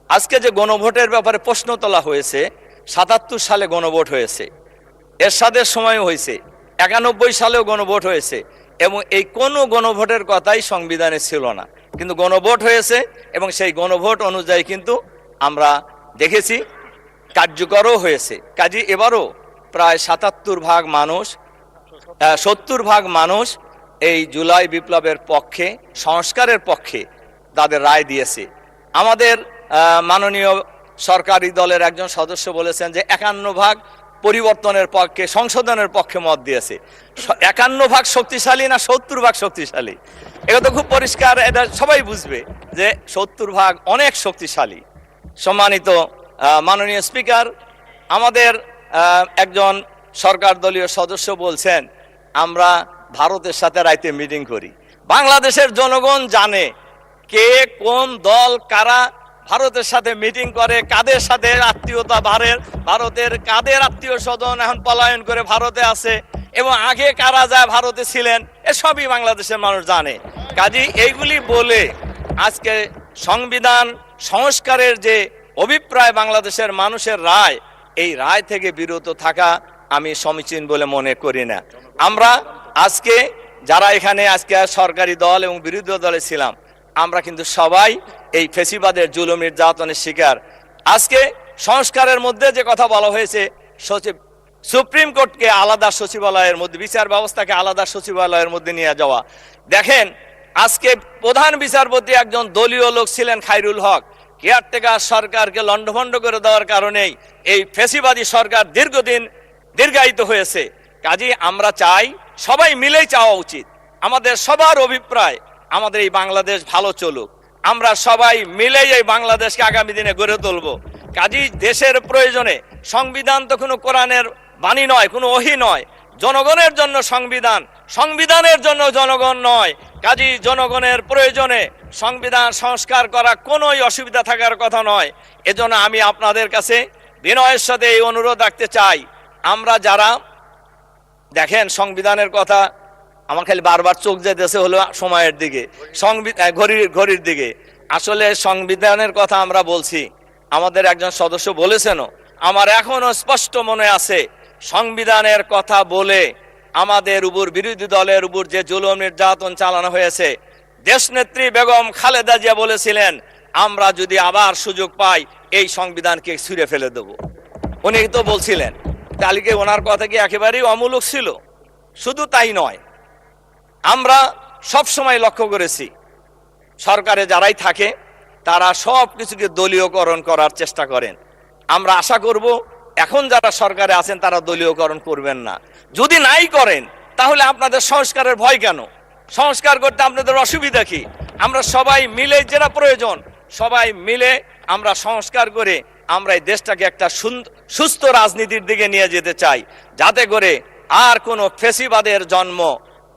Speaker 5: আজকে যে গণভোটের ব্যাপারে প্রশ্ন তোলা হয়েছে, 77 সালে গণভোট হয়েছে, এরশাদের সময় হয়েছে, 91 সালেও গণভোট হয়েছে, এবং এই কোনো গণভোটের কথাই সংবিধানে ছিল না, কিন্তু গণভোট হয়েছে এবং সেই গণভোট অনুযায়ী কিন্তু আমরা দেখেছি কার্যকরও হয়েছে। কাজে এবারও প্রায় 70 ভাগ মানুষ এই জুলাই বিপ্লবের পক্ষে, সংস্কারের পক্ষে তাদের রায় দিয়েছে। আমাদের মাননীয় সরকারি দলের একজন সদস্য বলেছেন যে 51 ভাগ পরিবর্তনের পক্ষে, সংশোধনের পক্ষে মত দিয়েছে। 51 ভাগ শক্তিশালী না 70 ভাগ শক্তিশালী? এটা তো খুব পরিষ্কার, এটা সবাই বুঝবে যে 70 ভাগ অনেক শক্তিশালী। সম্মানিত মাননীয় স্পিকার, আমাদের একজন সরকার দলীয় সদস্য বলছেন আমরা ভারতের সাথে রাইতে মিটিং করি। বাংলাদেশের জনগণ জানে কে কোন দল কারা ভারতের সাথে মিটিং করে, কাদের সাথে আত্মীয়তা, ভারতের কাদের আত্মীয় স্বজন এখন পলায়ন করে ভারতে আছে, এবং আগে কারা যায় ভারতে ছিলেন, এসবই বাংলাদেশের মানুষ জানে। কাজী এইগুলি বলে আজকে সংবিধান সংস্কারের যে অভিপ্রায় বাংলাদেশের মানুষের রায়, এই রায় থেকে বিরত থাকা আমি সমীচীন বলে মনে করি না। আমরা আজকে যারা এখানে আজকে সরকারি দল এবং বিরোধী দলে ছিলাম, আমরা কিন্তু সবাই এই ফেসিবাদের জুলুম নির্যাতনের শিকার। আজকে সংস্কারের মধ্যে যে কথা বলা হয়েছে, সুপ্রিম কোর্টকে আলাদা সচিবালয়ের মধ্যে, বিচার ব্যবস্থাকে আলাদা সচিবালয়ের মধ্যে নিয়ে যাওয়া। দেখেন, আজকে প্রধান বিচারপতি একজন দলীয় লোক ছিলেন, খায়রুল হক। কেয়ারটেকার সরকারকে লন্ডভন্ড করে দেওয়ার কারণেই এই ফেসিবাদী সরকার দীর্ঘায়িত হয়েছে। কাজেই আমরা চাই, সবাই মিলেই চাওয়া উচিত, আমাদের সবার অভিপ্রায় আমাদের এই বাংলাদেশ ভালো চলুক, আমরা সবাই মিলেই এই বাংলাদেশকে আগামী দিনে গড়ে তুলব। কাজেই দেশের প্রয়োজনে, সংবিধান তো কোনো কোরআনের বাণী নয়, কোনো ওহী নয়, জনগণের জন্য সংবিধান, সংবিধানের জন্য জনগণ নয়। কাজেই জনগণের প্রয়োজনে সংবিধান সংস্কার করা কোনোই অসুবিধা থাকার কথা নয়। এজন্য আমি আপনাদের কাছে বিনয়ের সাথে এই অনুরোধ রাখতে চাই, আমরা যারা দেখেন সংবিধানের কথা, আমার খালি বারবার চোখ যেতেছে হলো সময়ের দিকে, ঘড়ির দিকে। আসলে সংবিধানের কথা আমরা বলছি, আমাদের একজন সদস্য বলেছেনও, আমার এখনো স্পষ্ট মনে আছে সংবিধানের কথা বলে আমাদের উপর, বিরোধী দলের উপর যে জুলুম নির্যাতন চালানো হয়েছে, দেশনেত্রী বেগম খালেদা জিয়া বলেছিলেন আমরা যদি আবার সুযোগ পাই এই সংবিধানকে ছুঁড়ে ফেলে দেব। উনি তো বলছিলেন, তাহলে কি ওনার কথা কি একেবারেই অমূলক ছিল? শুধু তাই নয়, আমরা সব সময় লক্ষ্য করেছি সরকারে যারাই থাকে তারা সব কিছুকে দলীয়করণ করার চেষ্টা করেন। আমরা আশা করব এখন যারা সরকারে আছেন তারা দলীয়করণ করবেন না। যদি নাই করেন তাহলে আপনাদের সংস্কারের ভয় কেন? সংস্কার করতে আপনাদের অসুবিধা কি? আমরা সবাই মিলে, যেটা প্রয়োজন সবাই মিলে আমরা সংস্কার করে আমরা এই দেশটাকে একটা সুস্থ রাজনীতির দিকে নিয়ে যেতে চাই, যাতে করে আর কোনো ফেসিবাদের জন্ম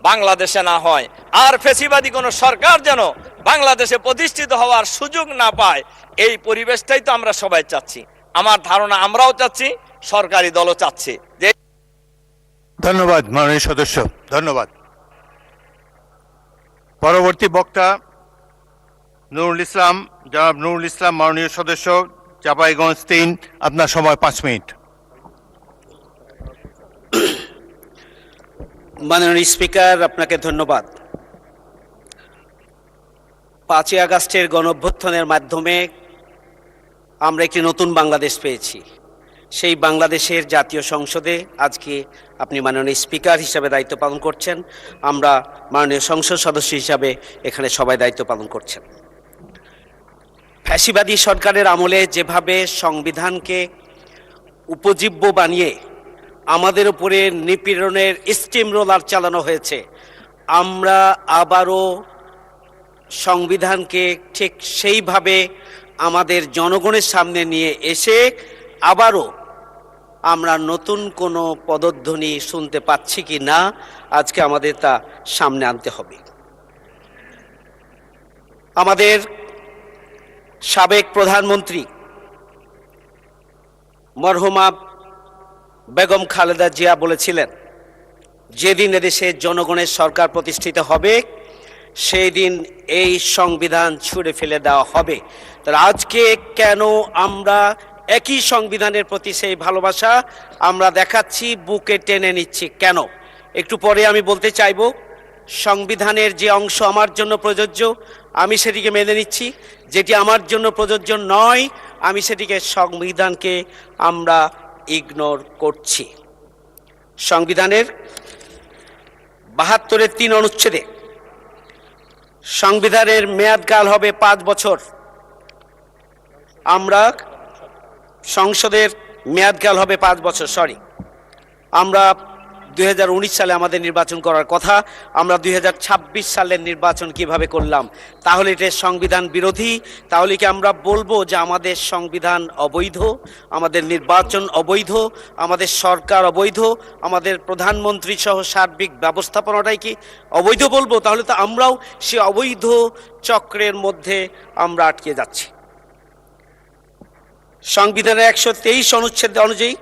Speaker 5: বাংলাদেশে না হয়, আর ফেসিবাদী কোনো সরকার যেন বাংলাদেশে প্রতিষ্ঠিত হওয়ার সুযোগ না পায়। এই পরিবেশটাই তো আমরা সবাই চাচ্ছি। আমার ধারণা আমরাও চাচ্ছি, সরকারি দলও চাচ্ছে। যে
Speaker 1: ধন্যবাদ মাননীয় সদস্য, ধন্যবাদ। পরবর্তী বক্তা নুরুল ইসলাম, জনাব নুরুল ইসলাম, মাননীয় সদস্য, চাঁপাইগঞ্জ 3। আপনার সময় 5 মিনিট।
Speaker 6: মাননীয় স্পিকার, আপনাকে ধন্যবাদ। 5ই আগস্টের গণঅভ্যুত্থানের মাধ্যমে আমরা একটি নতুন বাংলাদেশ পেয়েছি। সেই বাংলাদেশের জাতীয় সংসদে আজকে আপনি মাননীয় স্পিকার হিসাবে দায়িত্ব পালন করছেন, আমরা মাননীয় সংসদ সদস্য হিসাবে এখানে সবাই দায়িত্ব পালন করছেন। ফ্যাসিবাদী সরকারের আমলে যেভাবে সংবিধানকে উপজীব্য বানিয়ে আমাদের উপরে নিপীড়নের স্টিম রোলার চালানো হয়েছে, আমরা আবারও সংবিধানকে ঠিক সেইভাবে আমাদের জনগণের সামনে নিয়ে এসে আবারও আমরা নতুন কোনো পদধ্বনি শুনতে পাচ্ছি কি না, আজকে আমাদের তা সামনে আনতে হবে। আমাদের সাবেক প্রধানমন্ত্রী মরহুমা বেগম খালেদা জিয়া বলেছিলেন, যেদিন এদেশে জনগণের সরকার প্রতিষ্ঠিত হবে সেই দিন এই সংবিধান ছুঁড়ে ফেলে দেওয়া হবে। তাহলে আজকে কেন আমরা একই সংবিধানের প্রতি সেই ভালোবাসা আমরা দেখাচ্ছি, বুকে টেনে নিচ্ছি কেন? একটু পরে আমি বলতে চাইব, সংবিধানের যে অংশ আমার জন্য প্রযোজ্য আমি সেটিকে মেনে নিচ্ছি, যেটি আমার জন্য প্রযোজ্য নয় আমি সেটিকে, সংবিধানকে আমরা ইগনোর করছি। সংবিধানের 72-এর 3 অনুচ্ছেদে সংবিধানের মেয়াদকাল হবে 5 বছর। আমরা সংসদের মেয়াদকাল হবে 5 বছর, আমরা 2019 সালে আমাদের নির্বাচন করার কথা, আমরা 2026 সালের নির্বাচন কিভাবে করলাম? তাহলে এটা সংবিধান বিরোধী? তাহলে কি আমরা বলবো যে আমাদের সংবিধান অবৈধ, আমাদের নির্বাচন অবৈধ, আমাদের সরকার অবৈধ, আমাদের প্রধানমন্ত্রী সহ সার্বিক ব্যবস্থাপনাটাই কি অবৈধ বলবো? তাহলে তো আমরাও সে অবৈধ চক্রের মধ্যে আমরা আটকে যাচ্ছি। সংবিধানের 123 অনুচ্ছেদ অনুযায়ী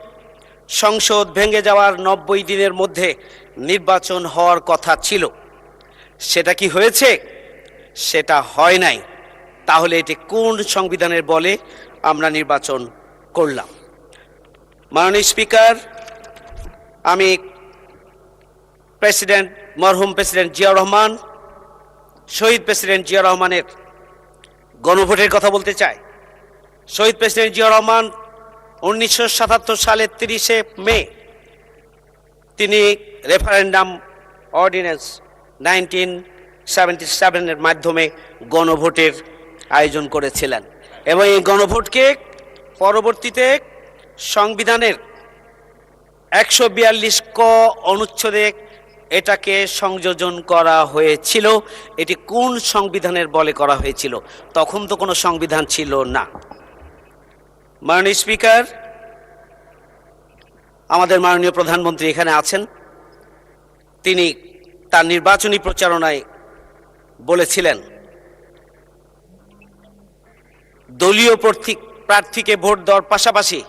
Speaker 6: সংসদ ভেঙে যাওয়ার 90 দিনের মধ্যে নির্বাচন হওয়ার কথা ছিল, সেটা কি হয়েছে? সেটা হয় নাই। তাহলে এটি কোন সংবিধানের বলে আমরা নির্বাচন করলাম? মাননীয় স্পিকার, আমি মরহুম প্রেসিডেন্ট জিয়াউর রহমান, শহীদ প্রেসিডেন্ট জিয়াউর রহমানের গণভোটের কথা বলতে চাই। শহীদ প্রেসিডেন্ট জিয়াউর রহমান 1977 সালের 30শে মে তিনি রেফারেন্ডাম অর্ডিন্যান্স 1977-এর মাধ্যমে গণভোটের আয়োজন করেছিলেন এবং এই গণভোটকে পরবর্তীতে সংবিধানের 142 ক অনুচ্ছেদে এটাকে সংযোজন করা হয়েছিল। এটি কোন সংবিধানের বলে করা হয়েছিল? তখন তো কোনো সংবিধান ছিল না। মাননীয় স্পিকার, আমাদের মাননীয় প্রধানমন্ত্রী এখানে আছেন, তিনি তার নির্বাচনী প্রচারণায় বলেছিলেন দলীয় প্রার্থীকে ভোট দেওয়ার পাশাপাশি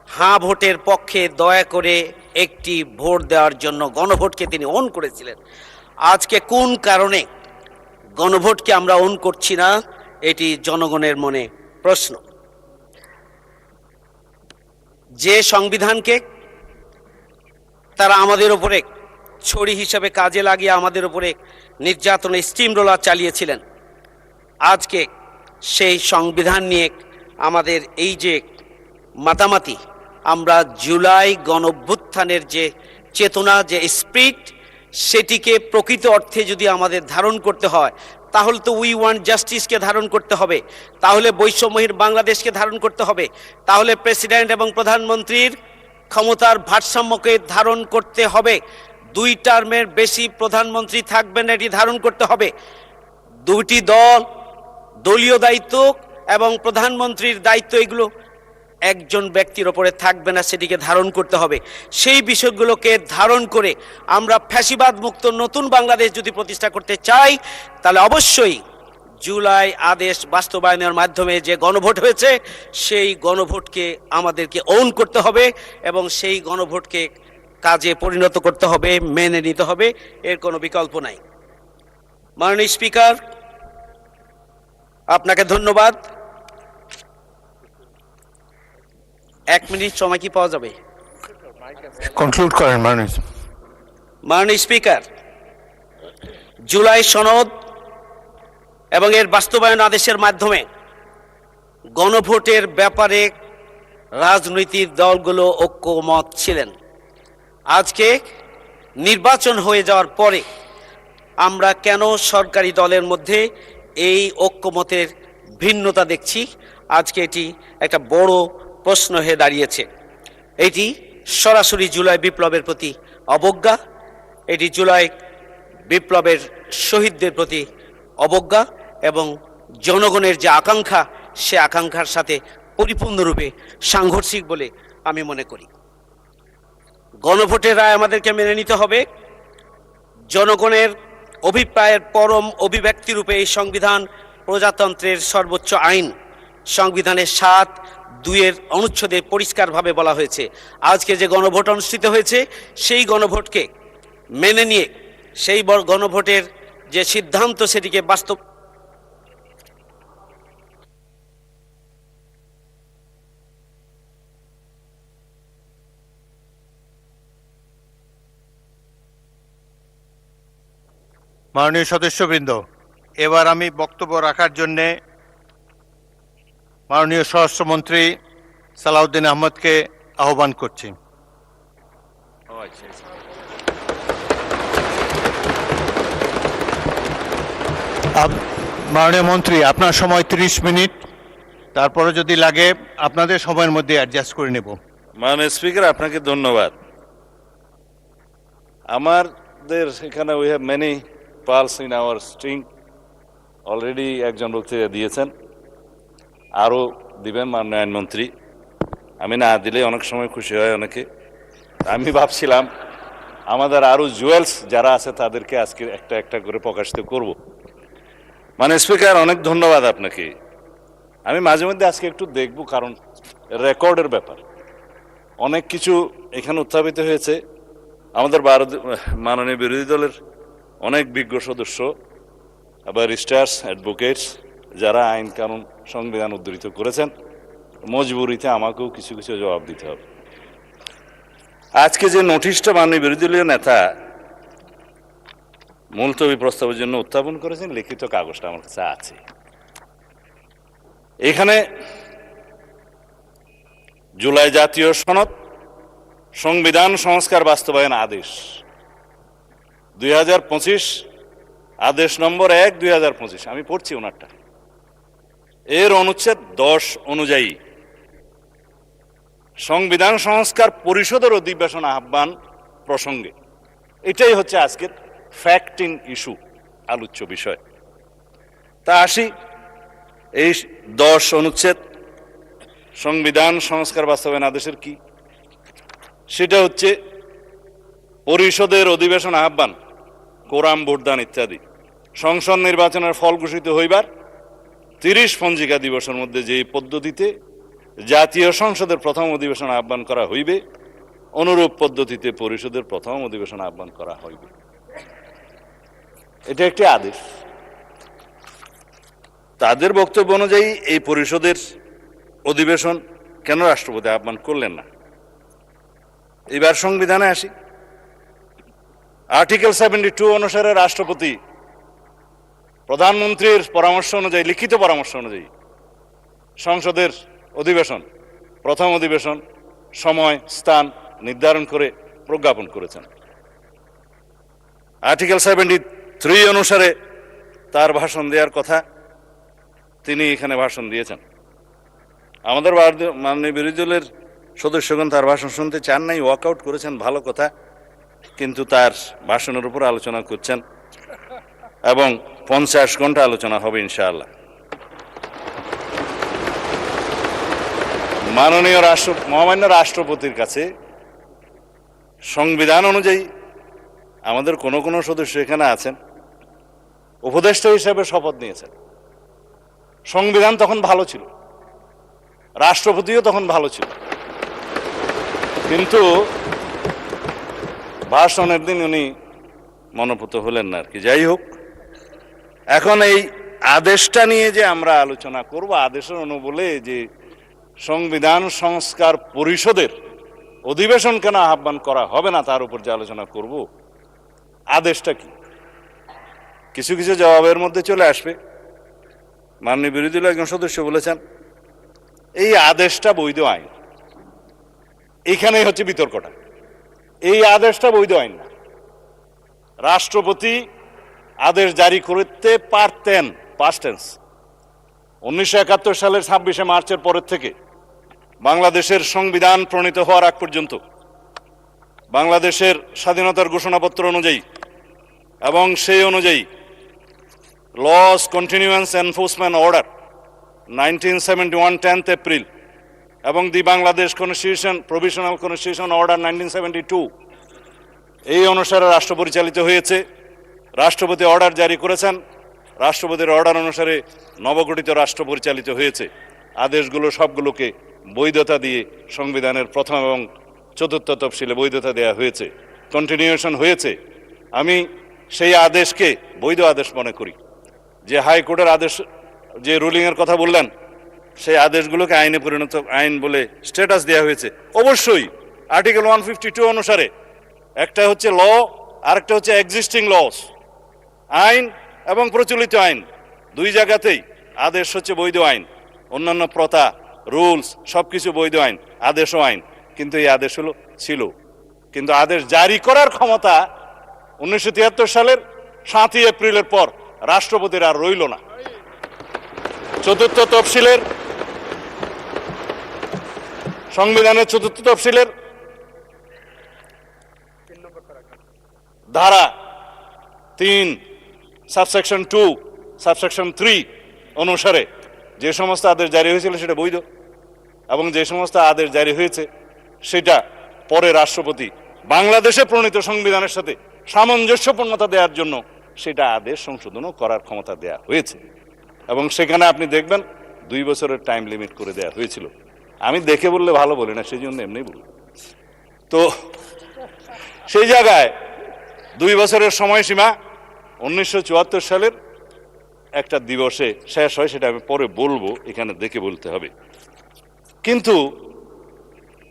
Speaker 6: হাঁ ভোটের পক্ষে দয়া করে একটি ভোট দেওয়ার জন্য গণভোটকে তিনি অন করেছিলেন। আজকে কোন কারণে গণভোটকে আমরা অন করছি না এটি জনগণের মনে প্রশ্ন। যে সংবিধানকে তারা আমাদের উপরে ছড়ি হিসাবে কাজে লাগিয়ে আমাদের উপরে নির্যাতনের স্টিম রোলার চালিয়েছিলেন, আজকে সেই সংবিধান নিয়ে আমাদের এই যে মাতামাতি, আমরা জুলাই গণঅভ্যুত্থানের যে চেতনা, যে স্পিরিট, সেটিকে প্রকৃত অর্থে যদি আমাদের ধারণ করতে হয়, তাহলে তো উই ওয়ান্ট জাস্টিসকে ধারণ করতে হবে, তাহলে বৈষম্যহীন বাংলাদেশকে ধারণ করতে হবে, তাহলে প্রেসিডেন্ট এবং প্রধানমন্ত্রীর ক্ষমতার ভারসাম্যকে ধারণ করতে হবে, 2 টার্মের বেশি প্রধানমন্ত্রী থাকবেন এটি ধারণ করতে হবে, 2টি দল, দলীয় দায়িত্ব এবং প্রধানমন্ত্রীর দায়িত্ব, এগুলো একজন ব্যক্তির ওপরে থাকবে না, সেটিকে ধারণ করতে হবে। সেই বিষয়গুলোকে ধারণ করে আমরা ফ্যাসিবাদ মুক্ত নতুন বাংলাদেশ যদি প্রতিষ্ঠা করতে চাই, তাহলে অবশ্যই জুলাই আদেশ বাস্তবায়নের মাধ্যমে যে গণভোট হয়েছে, সেই গণভোটকে আমাদেরকে ওন করতে হবে এবং সেই গণভোটকে কাজে পরিণত করতে হবে, মেনে নিতে হবে, এর কোনো বিকল্প নাই। মাননীয় স্পিকার, আপনাকে ধন্যবাদ। 1 মিনিট সময় কি পাওয়া যাবে?
Speaker 1: কনক্লুড করেন মাননীয়।
Speaker 6: মাননীয় স্পিকার, জুলাই সনদ এবং এর বাস্তবায়ন আদেশের মাধ্যমে গণভোটের ব্যাপারে রাজনৈতিক দলগুলো ঐক্যমত ছিলেন। আজকে নির্বাচন হয়ে যাওয়ার পরে আমরা কেন সরকারি দলের মধ্যে এই ঐক্যমতের ভিন্নতা দেখছি? আজকে এটি একটা বড় প্রশ্ন হয়ে দাঁড়িয়েছে। এটি সরাসরি জুলাই বিপ্লবের প্রতি অবজ্ঞা, এটি জুলাই বিপ্লবের শহীদদের প্রতি অবজ্ঞা এবং জনগণের যে আকাঙ্ক্ষা, সে আকাঙ্ক্ষার সাথে পরিপূর্ণরূপে সাংঘর্ষিক বলে আমি মনে করি। গণভোটের রায় আমাদেরকে মেনে নিতে হবে। জনগণের অভিপ্রায়ের পরম অভিব্যক্তি রূপে এই সংবিধান প্রজাতন্ত্রের সর্বোচ্চ আইন। সংবিধানের 7(2) অনুচ্ছেদে পরিষ্কারভাবে বলা হয়েছে, আজকে যে গণভোট অনুষ্ঠিত হয়েছে, সেই গণভোটকে মেনে নিয়ে সেই গণভোটের যে সিদ্ধান্ত, সেটিকে বাস্তব
Speaker 1: মাননীয় সদস্যবৃন্দ, এবার আমি বক্তব্য রাখার জন্যে মাননীয় স্বরাষ্ট্রমন্ত্রী সালাউদ্দিন আহমদকে আহ্বান করছি। মাননীয় মন্ত্রী, আপনার সময় 30 মিনিট, তারপরে যদি লাগে আপনাদের সময়ের মধ্যে অ্যাডজাস্ট করে নেব।
Speaker 7: মাননীয় স্পিকার, আপনাকে ধন্যবাদ। আমাদের এখানে we have many pulse in our string. Already একজন বক্তৃতা দিয়েছেন, আরও দিবেন মাননীয় আইনমন্ত্রী। আমি না দিলে অনেক সময় খুশি হয় অনেকে। আমি ভাবছিলাম আমাদের আরও জুয়েলস যারা আছে তাদেরকে আজকে একটা একটা করে প্রকাশিত করব। মানে স্পিকার, অনেক ধন্যবাদ আপনাকে। আমি মাঝে মধ্যে আজকে একটু দেখব, কারণ রেকর্ডের ব্যাপার অনেক কিছু এখানে উত্থাপিত হয়েছে। আমাদের মাননীয় বিরোধী দলের অনেক বিজ্ঞ সদস্য, ব্যারিস্টার্স, অ্যাডভোকেটস, যারা আইন কানুন সংবিধান উদ্ধৃত করেছেন, মজবুরিতে আমাকেও কিছু কিছু জবাব দিতে হবে। আজকে যে নোটিশটা মাননীয় বিরোধী দলীয় নেতা মুলতবি প্রস্তাবের জন্য উত্থাপন করেছেন, লিখিত কাগজটা আমার কাছে আছে। এখানে জুলাই জাতীয় সনদ, সংবিধান সংস্কার বাস্তবায়ন আদেশ 2025, আদেশ নম্বর 1/2025, আমি পড়ছি ওনারটা। এর অনুচ্ছেদ 10 অনুযায়ী সংবিধান সংস্কার পরিষদের অধিবেশন আহ্বান প্রসঙ্গে, এটাই হচ্ছে আজকের ফ্যাক্টিং ইস্যু, আলোচ্য বিষয়। তা আসি, এই 10 অনুচ্ছেদ সংবিধান সংস্কার বাস্তবায়ন আদেশের কি? সেটা হচ্ছে পরিষদের অধিবেশন আহ্বান, কোরাম, ভোটদান ইত্যাদি সংসদ নির্বাচনের ফল ঘোষিত হইবার 30 পঞ্জিকা দিবসের মধ্যে যে পদ্ধতিতে জাতীয় সংসদের প্রথম অধিবেশন আহ্বান করা হইবে, অনুরূপ পদ্ধতিতে পরিষদের প্রথম অধিবেশন আহ্বান করা হইবে। এটা একটি আদেশ। তাদের বক্তব্য অনুযায়ী এই পরিষদের অধিবেশন কেন রাষ্ট্রপতি আহ্বান করলেন না? এবার সংবিধানে আসি। আর্টিকেল 72 অনুসারে রাষ্ট্রপতি প্রধানমন্ত্রীর পরামর্শ অনুযায়ী, লিখিত পরামর্শ অনুযায়ী সংসদের অধিবেশন, প্রথম অধিবেশন, সময়, স্থান নির্ধারণ করে প্রজ্ঞাপন করেছেন। আর্টিকেল 73 অনুসারে তার ভাষণ দেওয়ার কথা, তিনি এখানে ভাষণ দিয়েছেন। আমাদের মাননীয় বিরোধী দলের সদস্যগণ তার ভাষণ শুনতে চান নাই, ওয়াকআউট করেছেন, ভালো কথা, কিন্তু তার ভাষণের উপর আলোচনা করছেন এবং 50 ঘন্টা আলোচনা হবে ইনশাআল্লাহ। মাননীয় মহামান্য রাষ্ট্রপতির কাছে সংবিধান অনুযায়ী আমাদের কোনো কোনো সদস্য এখানে আছেন, উপদেষ্টা হিসেবে শপথ নিয়েছেন। সংবিধান তখন ভালো ছিল, রাষ্ট্রপতিও তখন ভালো ছিল, কিন্তু ভাষণের দিন উনি মনোপুত হলেন না আর কি। যাই হোক, এখন এই আদেশটা নিয়ে যে আমরা আলোচনা করব, আদেশের অনুবলে যে সংবিধান সংস্কার পরিষদের অধিবেশন কেন আহ্বান করা হবে না তার উপর যে আলোচনা করব, আদেশটা কি, কিছু কিছু জবাবের মধ্যে চলে আসবে। মাননীয় বিরোধী দলের একজন সদস্য বলেছেন এই আদেশটা বৈধ আইন। এখানেই হচ্ছে বিতর্কটা। এই আদেশটা বৈধ আইন না। রাষ্ট্রপতি আদেশ জারি করতে পারতেন, পাস্ট টেন্স। 1971 সালের 26শে মার্চের পরের থেকে বাংলাদেশের সংবিধান প্রণীত হওয়ার আগ পর্যন্ত বাংলাদেশের স্বাধীনতার ঘোষণাপত্র অনুযায়ী এবং সেই অনুযায়ী laws continuance enforcement order 1971 10th April এবং the Bangladesh constitution provisional constitution order 1972 এই অনুসারে রাষ্ট্র পরিচালিত হয়েছে। রাষ্ট্রপতি অর্ডার জারি করেছেন, রাষ্ট্রপতির অর্ডার অনুসারে নবগঠিত রাষ্ট্র পরিচালিত হয়েছে। আদেশগুলো সবগুলোকে বৈধতা দিয়ে সংবিধানের প্রথম এবং চতুর্থ তফসিলে বৈধতা দেওয়া হয়েছে, কন্টিনিউশন হয়েছে। আমি সেই আদেশকে বৈধ আদেশ মনে করি। যে হাইকোর্টের আদেশ, যে রুলিংয়ের কথা বললেন, সেই আদেশগুলোকে আইনে পরিণত, আইন বলে স্ট্যাটাস দেওয়া হয়েছে। অবশ্যই আর্টিকেল 152 অনুসারে একটা হচ্ছে ল, আরেকটা হচ্ছে এক্সিস্টিং লস। আইন এবং প্রচলিত আইন দুই জায়গাতেই আদেশ হচ্ছে বৈধ আইন। অন্যান্য প্রথা, রুলস সবকিছু বৈধ আইন, আদেশও আইন। কিন্তু এই আদেশ হলো ছিল, কিন্তু আদেশ জারি করার ক্ষমতা 1973 সালের 7ই এপ্রিলের পর রাষ্ট্রপতির আর রইল না। চতুর্থ তফসিলের, সংবিধানের চতুর্থ তফসিলের ধারা 3 সাবসেকশন 2 সাবসেকশন 3 অনুসারে যে সমস্ত আদেশ জারি হয়েছিল সেটা বৈধ, এবং যে সমস্ত আদেশ জারি হয়েছে সেটা পরে রাষ্ট্রপতি বাংলাদেশে প্রণীত সংবিধানের সাথে সামঞ্জস্যপূর্ণতা দেওয়ার জন্য সেটা আদেশ সংশোধনও করার ক্ষমতা দেয়া হয়েছে। এবং সেখানে আপনি দেখবেন 2 বছরের টাইম লিমিট করে দেওয়া হয়েছিল। আমি দেখে বললে ভালো বলি না, সেই জন্য এমনি বলি। তো সেই জায়গায় 2 বছরের সময়সীমা 1974 সালের একটা দিবসে শেষ হয়, সেটা আমি পরে বলবো, এখানে দেখে বলতে হবে। কিন্তু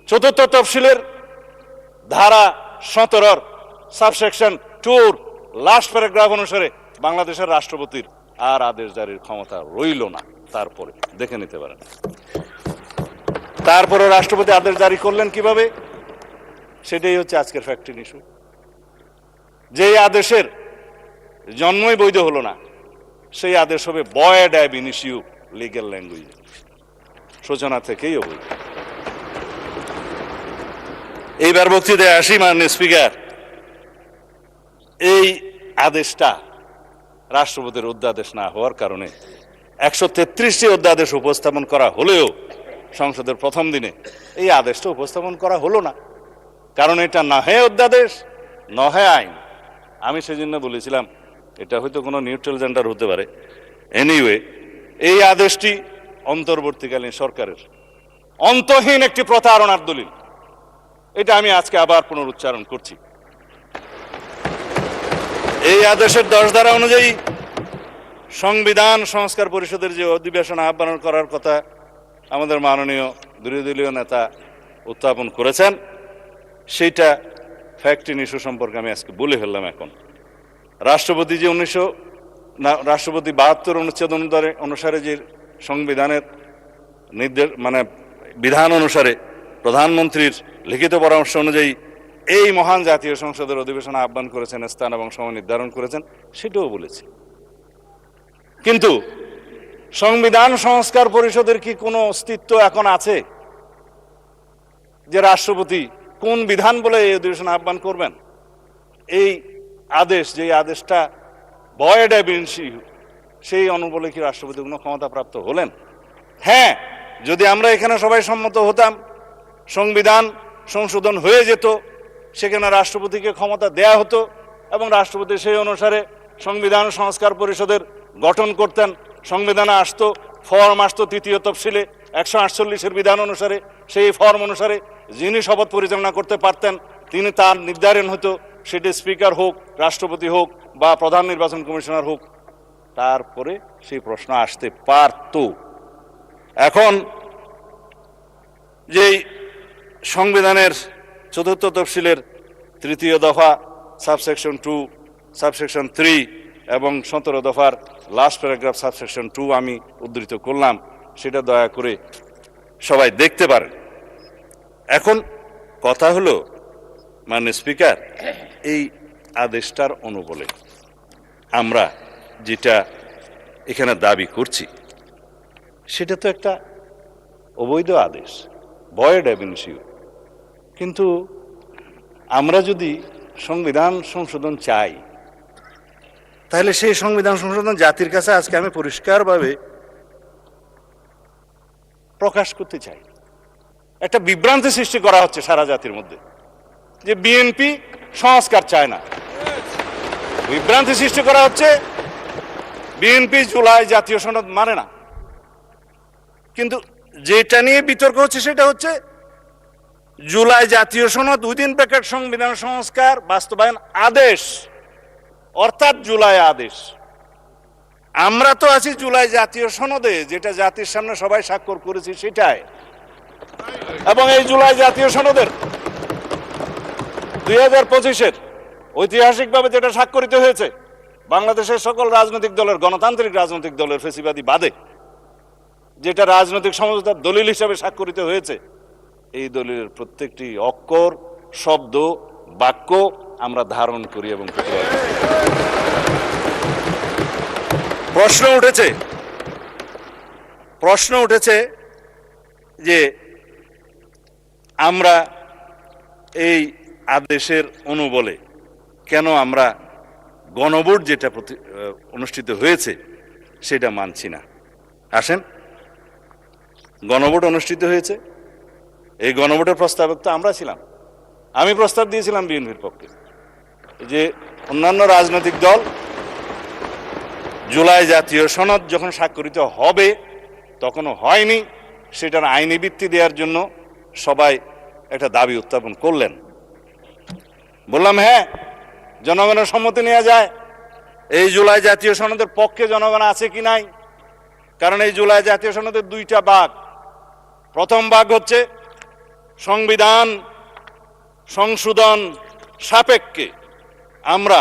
Speaker 7: চতুর্থ তফসিলের ধারা 17 সাবসেকশন 2 লাস্ট প্যারাগ্রাফ অনুসারে বাংলাদেশের রাষ্ট্রপতির আর আদেশ জারির ক্ষমতা রইল না। তারপরে দেখে নিতে পারেন। তারপরে রাষ্ট্রপতি আদেশ জারি করলেন কিভাবে, সেটাই হচ্ছে আজকের ফ্যাক্টর ইস্যু। যে আদেশের জন্মই বৈধ হলো না, সেই আদেশ হবে ভয়েড অ্যাব ইনিশিও লিগ্যাল ল্যাঙ্গুয়েজ, সূচনা থেকেই অবৈধ। এইবার বক্তৃতায় আসি। মাননীয় স্পিকার, এই আদেশটা রাষ্ট্রপতির অধ্যাদেশ না হওয়ার কারণে 133টি অধ্যাদেশ উপস্থাপন করা হলেও সংসদের প্রথম দিনে এই আদেশটা উপস্থাপন করা হলো না, কারণ এটা না হয় অধ্যাদেশ, না হয় আইন। আমি সেজন্য বলেছিলাম এটা হয়তো কোনো নিউট্রাল জেন্ডার হতে পারে। এনিওয়ে, এই আদেশটি অন্তর্বর্তীকালীন সরকারের অন্তহীন একটি প্রতারণার দলিল। এটা আমি আজকে আবার পুনরুচ্চারণ করছি। এই আদেশের 10 ধারা অনুযায়ী সংবিধান সংস্কার পরিষদের যে অধিবেশন আহ্বান করার কথা আমাদের মাননীয় বিরোধী দলীয় নেতা উত্থাপন করেছেন, সেইটা ফ্যাক্ট ইন ইস্যু সম্পর্কে আমি আজকে বলে ফেললাম। এখন রাষ্ট্রপতি যে রাষ্ট্রপতি 72 অনুচ্ছেদ অনুসারে যে সংবিধানের নির্দেশ বিধান অনুসারে প্রধানমন্ত্রীর লিখিত পরামর্শ অনুযায়ী এই মহান জাতীয় সংসদের অধিবেশন আহ্বান করেছেন, স্থান এবং সময় নির্ধারণ করেছেন, সেটাও বলেছি। কিন্তু সংবিধান সংস্কার পরিষদের কি কোনো অস্তিত্ব এখন আছে? যে রাষ্ট্রপতি কোন বিধান বলে এই অধিবেশন আহ্বান করবেন? এই আদেশ, যে আদেশটা ভয়েড অ্যাব ইনিশিও, সেই অনুবলে কি রাষ্ট্রপতি কোনো ক্ষমতাপ্রাপ্ত হলেন? হ্যাঁ, যদি আমরা এখানে সবাই সম্মত হতাম, সংবিধান সংশোধন হয়ে যেত, সেখানে রাষ্ট্রপতিকে ক্ষমতা দেয়া হতো এবং রাষ্ট্রপতি সেই অনুসারে সংবিধান সংস্কার পরিষদের গঠন করতেন। সংবিধানে আসতো, ফর্ম আসতো তৃতীয় তফসিলে 148-এর বিধান অনুসারে, সেই ফর্ম অনুসারে যিনি শপথ পরিচালনা করতে পারতেন তিনি, তার নির্ধারণ হতো, সেটি স্পিকার হোক, রাষ্ট্রপতি হোক বা প্রধান নির্বাচন কমিশনার হোক, তারপরে সেই প্রশ্ন আসতে পারত। এখন যেই সংবিধানের 4th তফসিলের 3য় দফা সাবসেকশন 2, সাবসেকশন 3 এবং 17 দফার লাস্ট প্যারাগ্রাফ সাবসেকশন 2 আমি উদ্ধৃত করলাম, সেটা দয়া করে সবাই দেখতে পারেন। এখন কথা হলো, মাননীয় স্পিকার, এই আদেশটার অনুবলে আমরা যেটা এখানে দাবি করছি সেটা তো একটা অবৈধ আদেশ, ভয়েড অ্যাব ইনিশিও। কিন্তু আমরা যদি সংবিধান সংশোধন চাই, তাহলে সেই সংবিধান সংশোধন জাতির কাছে আজকে আমি পরিষ্কারভাবে প্রকাশ করতে চাই। একটা বিভ্রান্তি সৃষ্টি করা হচ্ছে সারা জাতির মধ্যে যে বিএনপি সংস্কার চায় না। বিভ্রান্তি সৃষ্টি করা হচ্ছে বিএনপি জুলাই জাতীয় সনদ মানে না। কিন্তু যেটা নিয়ে বিতর্ক হচ্ছে সেটা হচ্ছে জুলাই জাতীয় সনদ উইদিন ব্র্যাকেট সংবিধান সংস্কার বাস্তবায়ন আদেশ, অর্থাৎ জুলাই আদেশ। আমরা তো আছি জুলাই জাতীয় সনদে, যেটা জাতির সামনে সবাই স্বাক্ষর করেছি সেটাই। এবং এই জুলাই জাতীয় সনদের 2025-এর ঐতিহাসিকভাবে যেটা স্বাক্ষরিত হয়েছে, বাংলাদেশের সকল রাজনৈতিক দলের, গণতান্ত্রিক রাজনৈতিক দলের ফেসিবাদী বাদে, যেটা রাজনৈতিক সমঝোতার দলিল হিসাবে স্বাক্ষরিত হয়েছে, এই দলিলের প্রত্যেকটি অক্ষর, শব্দ, বাক্য আমরা ধারণ করি এবং প্রশ্ন উঠেছে যে আমরা এই আদেশের অনুবলে কেন আমরা গণভোট যেটা অনুষ্ঠিত হয়েছে সেটা মানছি না। আসেন, গণভোট অনুষ্ঠিত হয়েছে, এই গণভোটের প্রস্তাবক তো আমরা ছিলাম। আমি প্রস্তাব দিয়েছিলাম বিএনপির পক্ষে যে অন্যান্য রাজনৈতিক দল জুলাই জাতীয় সনদ যখন স্বাক্ষরিত হবে, তখনও হয়নি, সেটার আইনি ভিত্তি দেওয়ার জন্য সবাই একটা দাবি উত্থাপন করলেন। বললাম হ্যাঁ, জনগণের সম্মতি নেওয়া যায়। এই জুলাই জাতীয় সনদের পক্ষে জনগণ আছে কি নাই? কারণ এই জুলাই জাতীয় সনদের 2টা ভাগ। প্রথম ভাগ হচ্ছে সংবিধান সংশোধন সাপেক্ষে আমরা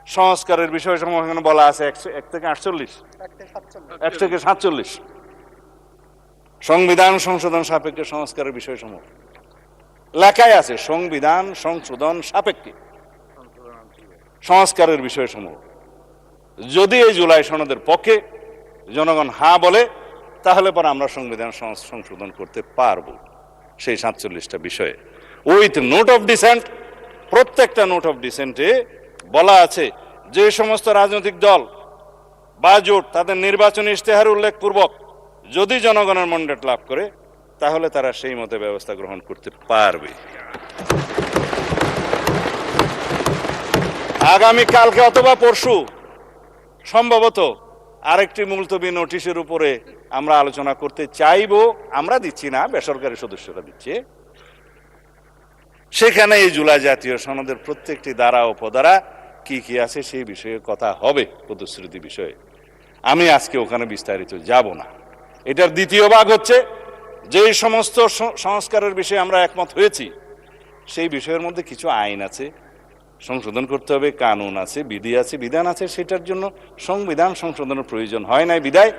Speaker 7: সংস্কারের বিষয় সমূহ এখানে বলা আছে 1 থেকে 47 সংবিধান সংশোধন সাপেক্ষে সংস্কারের বিষয় সমূহ লেখায় আছে। সংবিধান সংশোধন সাপেক্ষে সংস্কারের বিষয় সমূহ যদি এই জুলাই সনদের পক্ষে জনগণ হ্যাঁ বলে, তাহলে পরে আমরা সংবিধান সংশোধন করতে পারবো সেই 47টা বিষয়ে। উইথ নোট অফ ডিসেন্ট, প্রত্যেকটা নোট অফ ডিসেন্টে বলা আছে যে সমস্ত রাজনৈতিক দল বা জোট তাদের নির্বাচনী ইশতেহার উল্লেখপূর্বক যদি জনগণের ম্যান্ডেট লাভ করে, তাহলে তারা সেই মতে ব্যবস্থা গ্রহণ করতে পারবে। আগামী কালকে অথবা পরশু সম্ভবত আরেকটি মুলতবি নোটিশের উপরে আমরা আলোচনা করতে চাইব। আমরা দিচ্ছি না, বেসরকারি সদস্যরা দিচ্ছে। সেখানে এই জুলাই জাতীয় সনদের প্রত্যেকটি ধারা ও উপধারা কি কি আছে সেই বিষয়ে কথা হবে, প্রতিশ্রুতি বিষয়ে। আমি আজকে ওখানে বিস্তারিত যাব না। এটার দ্বিতীয় ভাগ হচ্ছে যে সমস্ত সংস্কারের বিষয়ে আমরা একমত হয়েছি সেই বিষয়ের মধ্যে কিছু আইন আছে, সংশোধন করতে হবে, কানুন আছে, বিধি আছে, বিধান আছে, সেটার জন্য সংবিধান সংশোধনের প্রয়োজন হয় নাই বিধায়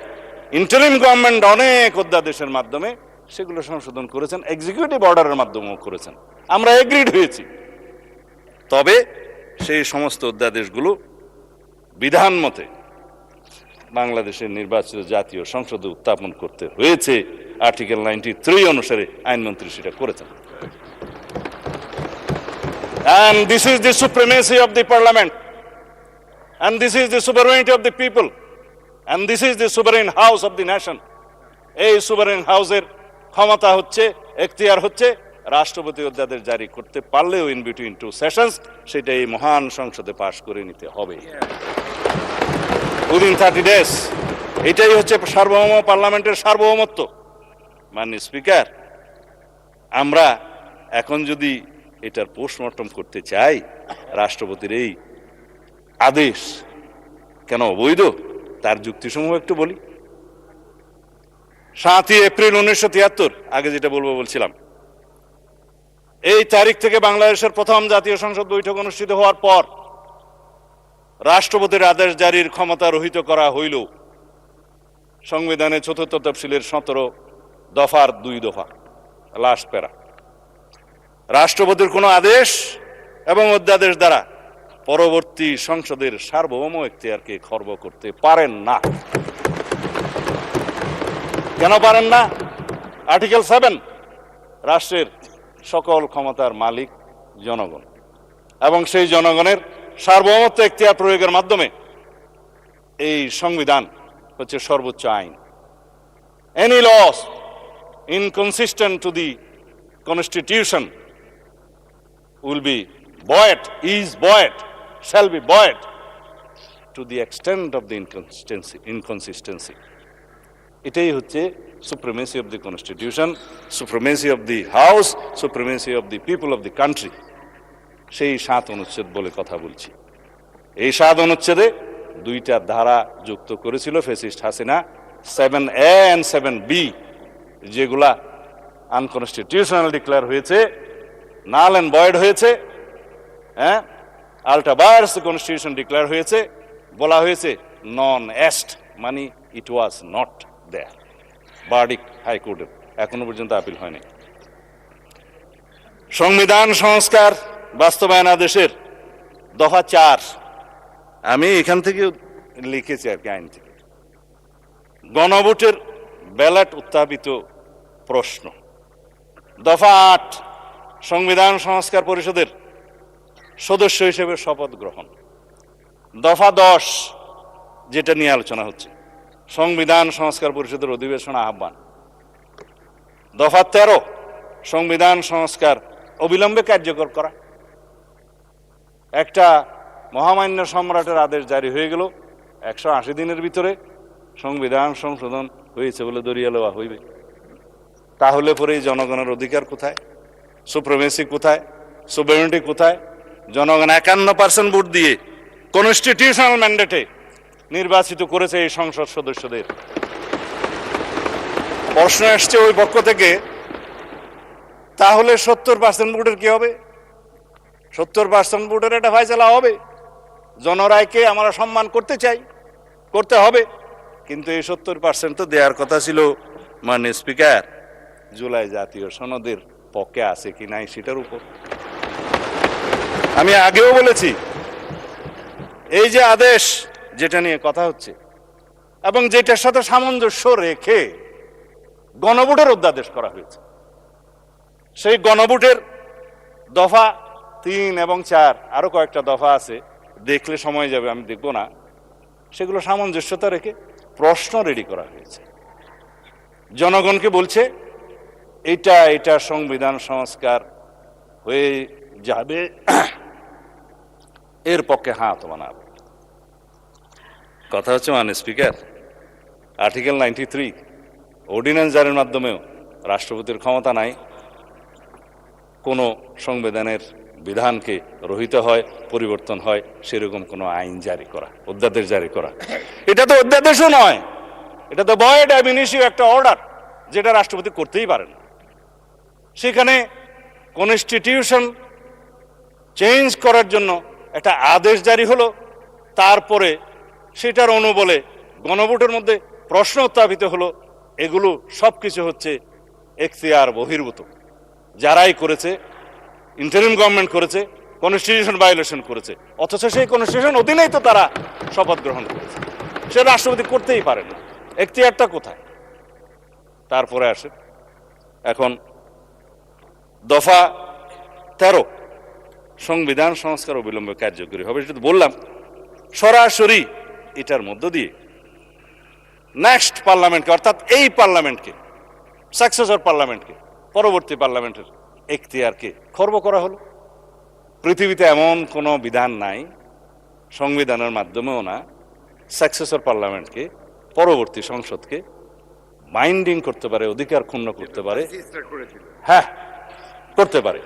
Speaker 7: ইন্টারিম গভর্নমেন্ট অনেক অধ্যাদেশের মাধ্যমে সেগুলো সংশোধন করেছেন, এক্সিকিউটিভ অর্ডারের মাধ্যমেও করেছেন। আমরা এগ্রিড হয়েছি। তবে সেই সমস্ত অধ্যাদেশগুলো বিধান মতে বাংলাদেশের নির্বাচিত জাতীয় সংসদে উত্থাপন করতে হয়েছে। আর্টিকেল 93 অনুসারে আইনমন্ত্রী সেটা করেছেন। And this is the supremacy of the parliament. And this is the sovereignty of the people. And this is the sovereign house of the nation. এই sovereign হাউসের ক্ষমতা হচ্ছে, এখতিয়ার হচ্ছে রাষ্ট্রপতি অধ্যাদেশ জারি করতে পারলেও ইন বিটুইন টু সেশনস সেটা এই মহান সংসদে পাশ করে নিতে হবে উইদিন 30 days। এটাই হচ্ছে সার্বভৌম পার্লামেন্টের সার্বভৌমত্ব। মাননীয় স্পিকার, আমরা এখন যদি এটার পোস্টমর্টম করতে চাই, রাষ্ট্রপতির এই আদেশ কেন অবৈধ তার যুক্তিসমূহ একটু বলি। 7 এপ্রিল 1973, আগে যেটা বলছিলাম, এই তারিখ থেকে বাংলাদেশের প্রথম জাতীয় সংসদ বৈঠক অনুষ্ঠিত হওয়ার পর রাষ্ট্রপতির আদেশ জারির ক্ষমতা রহিত করা হইল সংবিধানে 4th তফসিলের 17 দফার 2 দফা, লাস্ট প্যারা। রাষ্ট্রপতির কোনো আদেশ এবং অধ্যাদেশ দ্বারা পরবর্তী সংসদের সার্বভৌম এখতিয়ারকে খর্ব করতে পারেন না। কেন পারেন না? আর্টিকেল 7, রাষ্ট্রের সকল ক্ষমতার মালিক জনগণ, এবং সেই জনগণের সার্বভৌমত্ব এখতিয়ার প্রয়োগের মাধ্যমে এই সংবিধান হচ্ছে সর্বোচ্চ আইন। Any laws inconsistent to the constitution will be buoyed, is buoyed, shall be buoyed to the extent of the inconsistency. এটাই হচ্ছে supremacy of the constitution, supremacy of the house, supremacy of the people of the country। সেই 7 অনুচ্ছেদ বলে কথা বলছি। এই 7 অনুচ্ছেদে 2টা ধারা যুক্ত করেছিল fascist Hasina, 7A and 7B, যেগুলা আনকনস্টিটিউশনাল ডিক্লেয়ার হয়েছে, নাল এন্ড ভয়েড হয়েছে, হ্যাঁ, আল্টা ভায়ার্স কনস্টিটিউশন ডিক্লেয়ার হয়েছে, বলা হয়েছে নন এস্ট, মানে ইট ওয়াজ নট দেয়ার। ভার্ডিক্ট হাইকোর্টের এখনো পর্যন্ত আপিল হয়নি। সংবিধান সংস্কার বাস্তবায়ন আদেশের দফা 4, আমি এখান থেকে লিখেছি আর কি, আইন থেকে। গণভোটের ব্যালট উত্থাপিত প্রশ্ন। দফা 8, সংবিধান সংস্কার পরিষদের সদস্য হিসেবে শপথ গ্রহণ। দফা 10, যেটা নিয়ে আলোচনা হচ্ছে, সংবিধান সংস্কার পরিষদের অধিবেশন আহ্বান। দফা 13, সংবিধান সংস্কার অবিলম্বে কার্যকর করা। একটা মহামান্য সম্রাটের আদেশ জারি হয়ে গেল, 180 দিনের ভিতরে সংবিধান সংশোধন হয়েছে বলে দরিয়া লওয়া হইবে। তাহলে পরে জনগণের অধিকার কোথায়? সুপ্রিমেসি কোথায়? সুভেরেনিটি কোথায়? জনগণ 51% ভোট দিয়ে কনস্টিটিউশনাল ম্যান্ডেটে নির্বাচিত করেছে এই সংসদ সদস্যদের। প্রশ্ন আসছে ওই পক্ষ থেকে, তাহলে 70% ভোটের কি হবে? 70% ভোটের একটা ফয়সালা হবে। জনরায়কে আমরা সম্মান করতে চাই, করতে হবে, কিন্তু এই 70% তো দেওয়ার কথা ছিল মাননীয় স্পিকার জুলাই জাতীয় সনদের পক্ষে আছে কি নাই সেটার উপর। আমি আগেও বলেছি, এই যে আদেশ যেটা নিয়ে কথা হচ্ছে এবং যেটার সাথে সামঞ্জস্য রেখে গণভোটের অধ্যাদেশ করা হয়েছে, সেই গণভোটের দফা 3 এবং 4, আরো কয়েকটা দফা আছে, দেখলে সময় যাবে, আমি দেখব না। সেগুলো সামঞ্জস্যতা রেখে প্রশ্ন রেডি করা হয়েছে। জনগণকে বলছে এটা সংবিধান সংস্কার হয়ে যাবে, এর পক্ষে হাত বানাবো। কথা হচ্ছে মাননীয় স্পিকার, আর্টিকেল 93 অর্ডিন্যান্স জারির মাধ্যমেও রাষ্ট্রপতির ক্ষমতা নাই কোনো সংবিধানের বিধানকে রহিত হয়, পরিবর্তন হয় সেরকম কোনো আইন জারি করা, অধ্যাদেশ জারি করা। এটা তো অধ্যাদেশও নয়, এটা তো ভয়েড অ্যাব ইনিশিও একটা অর্ডার, যেটা রাষ্ট্রপতি করতেই পারেন। সেখানে কনস্টিটিউশন চেঞ্জ করার জন্য একটা আদেশ জারি হলো, তারপরে সেটার অনুবলে গণভোটের মধ্যে প্রশ্ন উত্থাপিত হলো। এগুলো সবকিছু হচ্ছে এখতিয়ার বহির্ভূত। যারাই করেছে, ইন্টারিম গভর্নমেন্ট করেছে, কনস্টিটিউশন ভায়োলেশন করেছে, অথচ সেই কনস্টিটিউশন অধীনেই তো তারা শপথ গ্রহণ করেছে। সে রাষ্ট্রপতি করতেই পারেন না, এখতিয়ারটা কোথায়? তারপরে আসে এখন দফা 13, সংবিধান সংস্কার অবিলম্বে কার্যকরী হবে। সেটা বললাম, সরাসরি এটার মধ্য দিয়ে নেক্সট পার্লামেন্টকে, অর্থাৎ এই পার্লামেন্টকে, সাকসেসর পার্লামেন্টকে, পরবর্তী পার্লামেন্টের এখতিয়ারকে খর্ব করা হলো। পৃথিবীতে এমন কোনো বিধান নাই, সংবিধানের মাধ্যমেও না, সাকসেসর পার্লামেন্টকে, পরবর্তী সংসদকে বাইন্ডিং করতে পারে, অধিকার ক্ষুণ্ণ করতে পারে। হ্যাঁ, করতে পারে।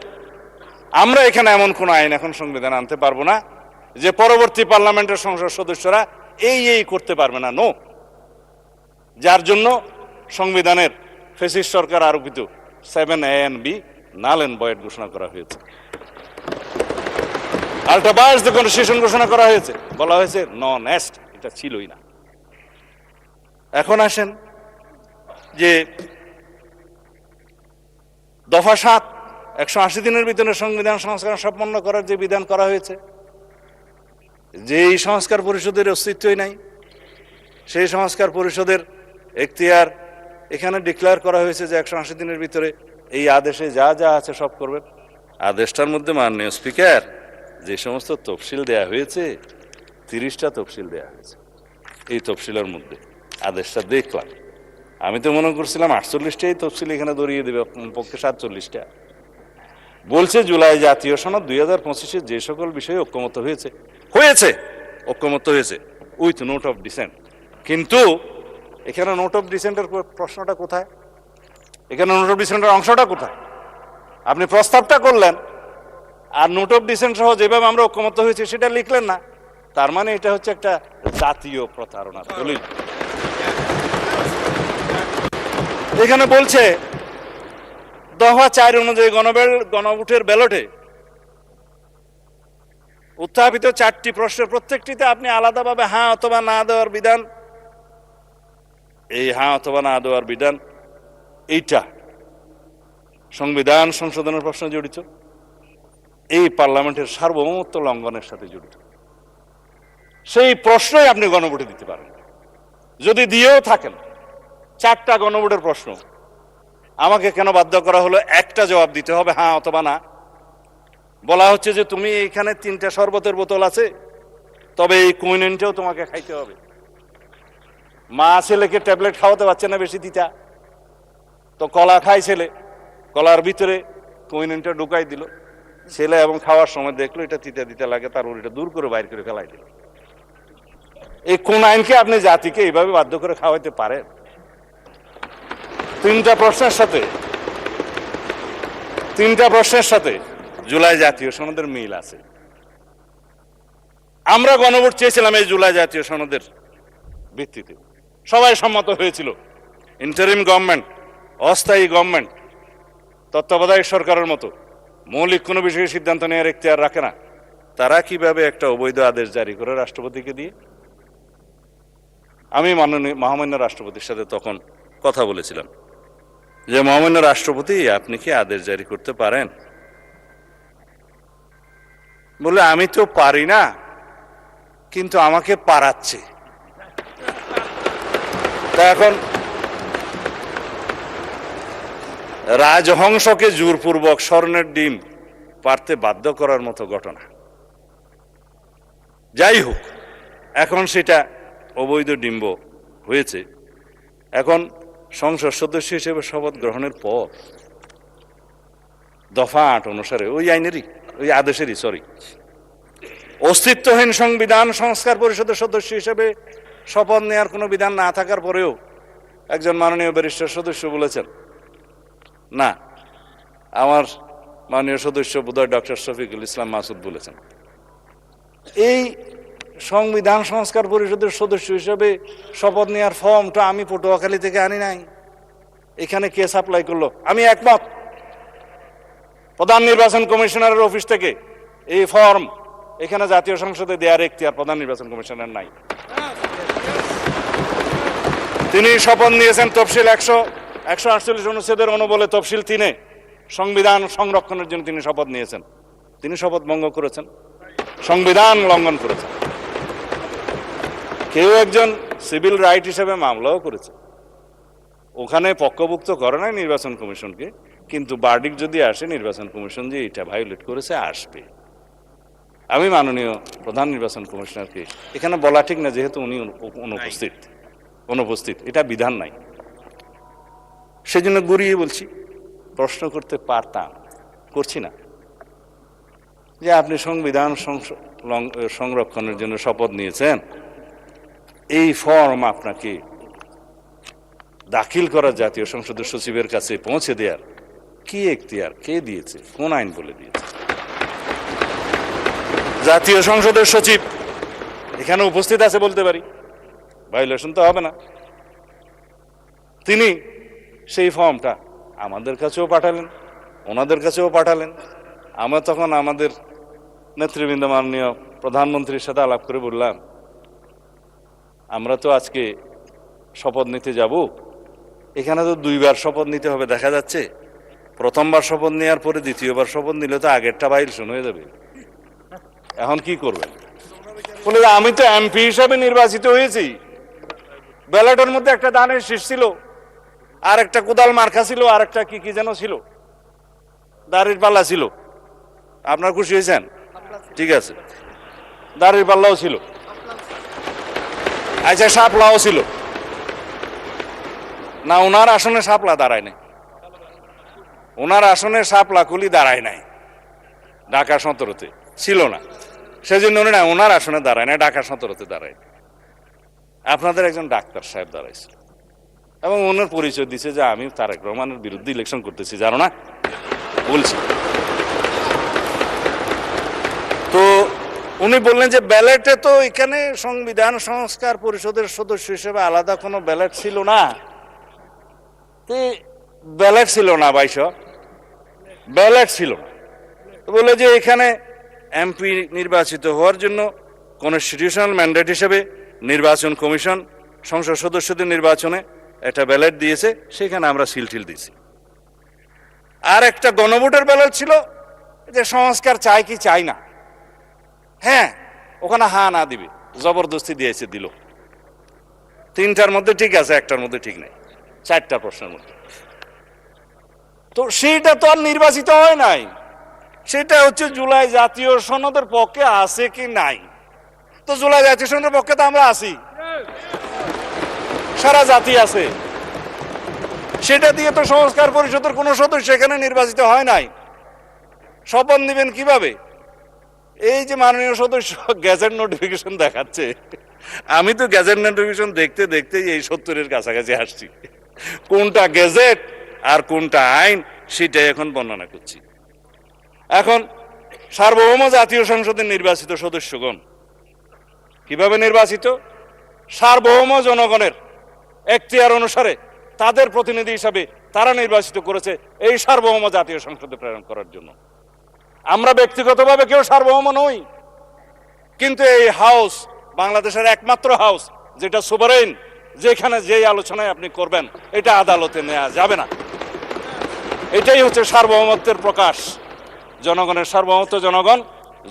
Speaker 7: আমরা এখানে এমন কোন আইন এখন সংবিধান আনতে পারবো না যে পরবর্তী পার্লামেন্টের সংসদ সদস্যরা এই করতে পারবে না। নো, যার জন্য সংবিধানের ফ্যাসিস্ট সরকার আরোপিত 7A and B null and void ঘোষণা করা হয়েছে। আল্টাবাস দ্য কনস্টিটিউশন ঘোষণা করা হয়েছে, বলা হয়েছে নন এস্ট, এটা ছিলই না। এখন আসেন যে দফা 7, 180 দিনের ভিতরে সংবিধান সংস্কার সম্পন্ন করার যে বিধান করা হয়েছে, যে এই সংস্কার পরিষদের অস্তিত্বই নাই, সেই সংস্কার পরিষদের এখতিয়ার এখানে ডিক্লেয়ার করা হয়েছে যে 180 দিনের ভিতরে এই আদেশে যা যা আছে সব করবেন। আদেশটার মধ্যে মাননীয় স্পিকার যে সমস্ত তফসিল দেয়া হয়েছে, 30টা তফসিল দেয়া হয়েছে। এই তফসিলের মধ্যে আদেশটা দেখলাম, আমি তো মনে করছিলাম 48টাই তফসিল এখানে ধরিয়ে দেবে, পক্ষে 47টা। বলছে জুলাই জাতীয় সনদ 2025 যে সকল বিষয়ে ঐক্যমত হয়েছে, ঐক্যমত হয়েছে উইথ নোট অফ ডিসেন্ট। কিন্তু এখানে নোট অফ ডিসেন্টের প্রশ্নটা কোথায়? এখানে নোট অফ ডিসেন্টের অংশটা কোথায়? আপনি প্রস্তাবটা করলেন আর নোট অফ ডিসেন্ট সহ যেভাবে আমরা ঐক্যমত হয়েছে সেটা লিখলেন না। তার মানে এটা হচ্ছে একটা জাতীয় প্রতারণা দলিল। এখানে বলছে দফা 4 অনুযায়ী গণভোটের ব্যালটে উত্থাপিত 4টি প্রশ্নের প্রত্যেকটিতে আপনি আলাদাভাবে হ্যাঁ অথবা না দেওয়ার বিধান, এই হ্যাঁ অথবা না দেওয়ার বিধান এইটা সংবিধান সংশোধনের প্রশ্ন জড়িত, এই পার্লামেন্টের সার্বভৌমত্ব লঙ্ঘনের সাথে জড়িত। সেই প্রশ্নই আপনি গণভোটে দিতে পারেন। যদি দিয়েও থাকেন 4টা গণভোটের প্রশ্ন, আমাকে কেন বাধ্য করা হলো একটা জবাব দিতে হবে হ্যাঁ অথবা না? বলা হচ্ছে যে তুমি এখানে 3টা শরবতের বোতল আছে, তবে এই কুইনেনটাও তোমাকে খাইতে হবে। মা ছেলেকে ট্যাবলেট খাওয়াতে পারছে না বেশি তিতা, তো কলা খাই ছেলে, কলার ভিতরে কুইনেনটা ঢুকাই দিল ছেলে, এবং খাওয়ার সময় দেখলো এটা তিতা তিতা লাগে, তার এটা দূর করে বাইর করে ফেলাই দিল। এই কোন আইনকে আপনি জাতিকে এইভাবে বাধ্য করে খাওয়াইতে পারেন? 3টা প্রশ্নের সাথে জুলাই জাতীয় সনদের মিল আছে। আমরা গণভোট চেয়েছিলাম এই জুলাই জাতীয় সনদের ভিত্তিতে, সবাই সম্মত হয়েছিল। ইন্টারিম গভর্নমেন্ট, অস্থায়ী গভর্নমেন্ট, তত্ত্বাবধায়ক সরকারের মতো মৌলিক কোনো বিষয়ে সিদ্ধান্ত নেওয়ার এখতিয়ার রাখে না। তারা কিভাবে একটা অবৈধ আদেশ জারি করে রাষ্ট্রপতিকে দিয়ে? আমি মহামান্য রাষ্ট্রপতির সাথে তখন কথা বলেছিলাম যে মহামান্য রাষ্ট্রপতি, আপনি কি আদেশ জারি করতে পারেন? বলে আমি তো পারি না, কিন্তু আমাকে পারাচ্ছে। তা এখন রাজহংসকে জোরপূর্বক স্বর্ণের ডিম পারতে বাধ্য করার মতো ঘটনা। যাই হোক, এখন সেটা অবৈধ ডিম্ব হয়েছে। এখন সংসদ সদস্য হিসেবে শপথ গ্রহণের পর দফা 8 অনুসারে ওই আইনেরই, ওই আদেশেরই অস্তিত্বহীন সংবিধান সংস্কার পরিষদের সদস্য হিসেবে শপথ নেওয়ার কোনো বিধান না থাকার পরেও একজন মাননীয় ব্যারিস্টার সদস্য বলেছেন, না, আমার মাননীয় সদস্য বোধহয় ডক্টর শফিকুল ইসলাম মাসুদ বলেছেন, এই সংবিধান সংস্কার পরিষদের সদস্য হিসেবে শপথ নেওয়ার ফর্মটা আমি পটুয়াখালী থেকে আনি নাই, এখানে কে সাপ্লাই করলো? আমি একমত, প্রধান নির্বাচন কমিশনারের অফিস থেকে এই ফর্ম এখানে জাতীয় সংসদে দেওয়ার এখতিয়ার প্রধান নির্বাচন কমিশনার নাই। তিনি শপথ নিয়েছেন তফসিল 148 অনুচ্ছেদের অনুবলে তফসিল 3-এ সংবিধান সংরক্ষণের জন্য তিনি শপথ নিয়েছেন। তিনি শপথ ভঙ্গ করেছেন, সংবিধান লঙ্ঘন করেছেন। কেউ একজন সিভিল রাইট হিসেবে মামলাও করেছে, ওখানে পক্ষভুক্ত করে নাই নির্বাচন কমিশনকে, কিন্তু বার্ডিক যদি আসে নির্বাচন কমিশন যে এটা ভায়োলেট করেছে আসবে। আমি মাননীয় প্রধান নির্বাচন কমিশনারকে এখানে বলা ঠিক না, যেহেতু উনি অনুপস্থিত, এটা বিধান নাই, সেজন্য ঘুরিয়ে বলছি, প্রশ্ন করতে পারতাম, করছি না, যে আপনি সংবিধান সংরক্ষণের জন্য শপথ নিয়েছেন, এই ফর্ম আপনাকে দাখিল করা জাতীয় সংসদের সচিবের কাছে পৌঁছে দেওয়ার কি এখতিয়ার কে দিয়েছে, কোন আইন বলে দিয়েছে? জাতীয় সংসদের সচিব এখানে উপস্থিত আছে বলতে পারি, ভায়োলেশন তো হবে না। তিনি সেই ফর্মটা আমাদের কাছেও পাঠালেন, ওনাদের কাছেও পাঠালেন। আমরা তখন আমাদের নেতৃবৃন্দ মাননীয় প্রধানমন্ত্রীর সাথে আলাপ করে বললাম, আমরা তো আজকে শপথ নিতে যাব, এখানে তো 2বার শপথ নিতে হবে, দেখা যাচ্ছে প্রথমবার শপথ নেওয়ার পরে দ্বিতীয়বার শপথ নিলে তো আগেরটা ভায়োলেশন হয়ে যাবে, এখন কি করবেন? বলে আমি তো এমপি হিসাবে নির্বাচিত হয়েছি, ব্যালটের মধ্যে একটা ধানের শীষ ছিল, আর একটা কোদাল মার্কা ছিল, আর একটা কি যেন ছিল, দাড়ির পাল্লা ছিল। আপনার খুশি হয়েছেন? ঠিক আছে, দাড়ির পাল্লাও ছিল, আচ্ছা শাপলাও ছিল না? ওনার আসনে শাপলা দাঁড়ায় নাই, ওনার আসনে শাপলা কুলি দাঁড়ায় নাই, ঢাকা 17-তে ছিল না, সেজন্য উনি না ওনার আসনে দাঁড়ায় না, ঢাকা 17-তে দাঁড়ায়। আপনাদের একজন ডাক্তার সাহেব দাঁড়াইছিল এবং ওনার পরিচয় দিছে যে আমি তারেক রহমানের বিরুদ্ধে ইলেকশন করতেছি, জানো না? বলছি তো উনি বললেন যে ব্যালটে তো এখানে সংবিধান সংস্কার পরিষদের সদস্য হিসেবে আলাদা কোনো ব্যালট ছিল না। ব্যালট ছিল না, ব্যালট ছিল না। বলে যে এখানে এমপি নির্বাচিত হওয়ার জন্য কনস্টিটিউশনাল ম্যান্ডেট হিসেবে নির্বাচন কমিশন সংসদ সদস্যদের নির্বাচনে একটা ব্যালট দিয়েছে, সেখানে আমরা সিলটিল দিয়েছি। আর একটা গণভোটের ব্যালট ছিল যে সংস্কার চাই কি চাই না, হ্যাঁ ওখানে হা না দিবে, জবরদস্তি দিয়েছে, দিল। 3টার মধ্যে ঠিক আছে, 1টার মধ্যে ঠিক নাই, 4টা প্রশ্নের মধ্যে। তো সেইটা তো আর নির্বাচিত হয় নাই, সেটা হচ্ছে জুলাই জাতীয় সনদের পক্ষে আছে কি নাই। তো জুলাই জাতীয় সনদের পক্ষে তো আমরা আছি, সারা জাতি আছে, সেটা দিয়ে তো সংস্কার পরিষদের কোন সদস্য এখানে নির্বাচিত হয় নাই। শপথ নিবেন কিভাবে? এই যে মাননীয় সদস্য গ্যাজেট নোটিফিকেশন দেখাচ্ছে, আমি তো গ্যাজেট নোটিফিকেশন দেখতে দেখতে এই 70-এর কাছাকাছি আসছি, কোনটা গ্যাজেট আর কোনটা আইন সেটাই এখন বর্ণনা করছি। এখন সার্বভৌম জাতীয় সংসদের নির্বাচিত সদস্যগণ কিভাবে নির্বাচিত? সার্বভৌম জনগণের এখতিয়ার অনুসারে তাদের প্রতিনিধি হিসাবে তারা নির্বাচিত করেছে এই সার্বভৌম জাতীয় সংসদে প্রেরণ করার জন্য। আমরা ব্যক্তিগতভাবে কেউ সার্বভৌম নই, কিন্তু এই হাউস বাংলাদেশের একমাত্র হাউস যেটা সুভারেন, যেখানে যেই আলোচনায় আপনি করবেন এটা আদালতে নেওয়া যাবে না। এটাই হচ্ছে সার্বভৌমত্বের প্রকাশ। জনগণের সার্বভৌমত্ব, জনগণ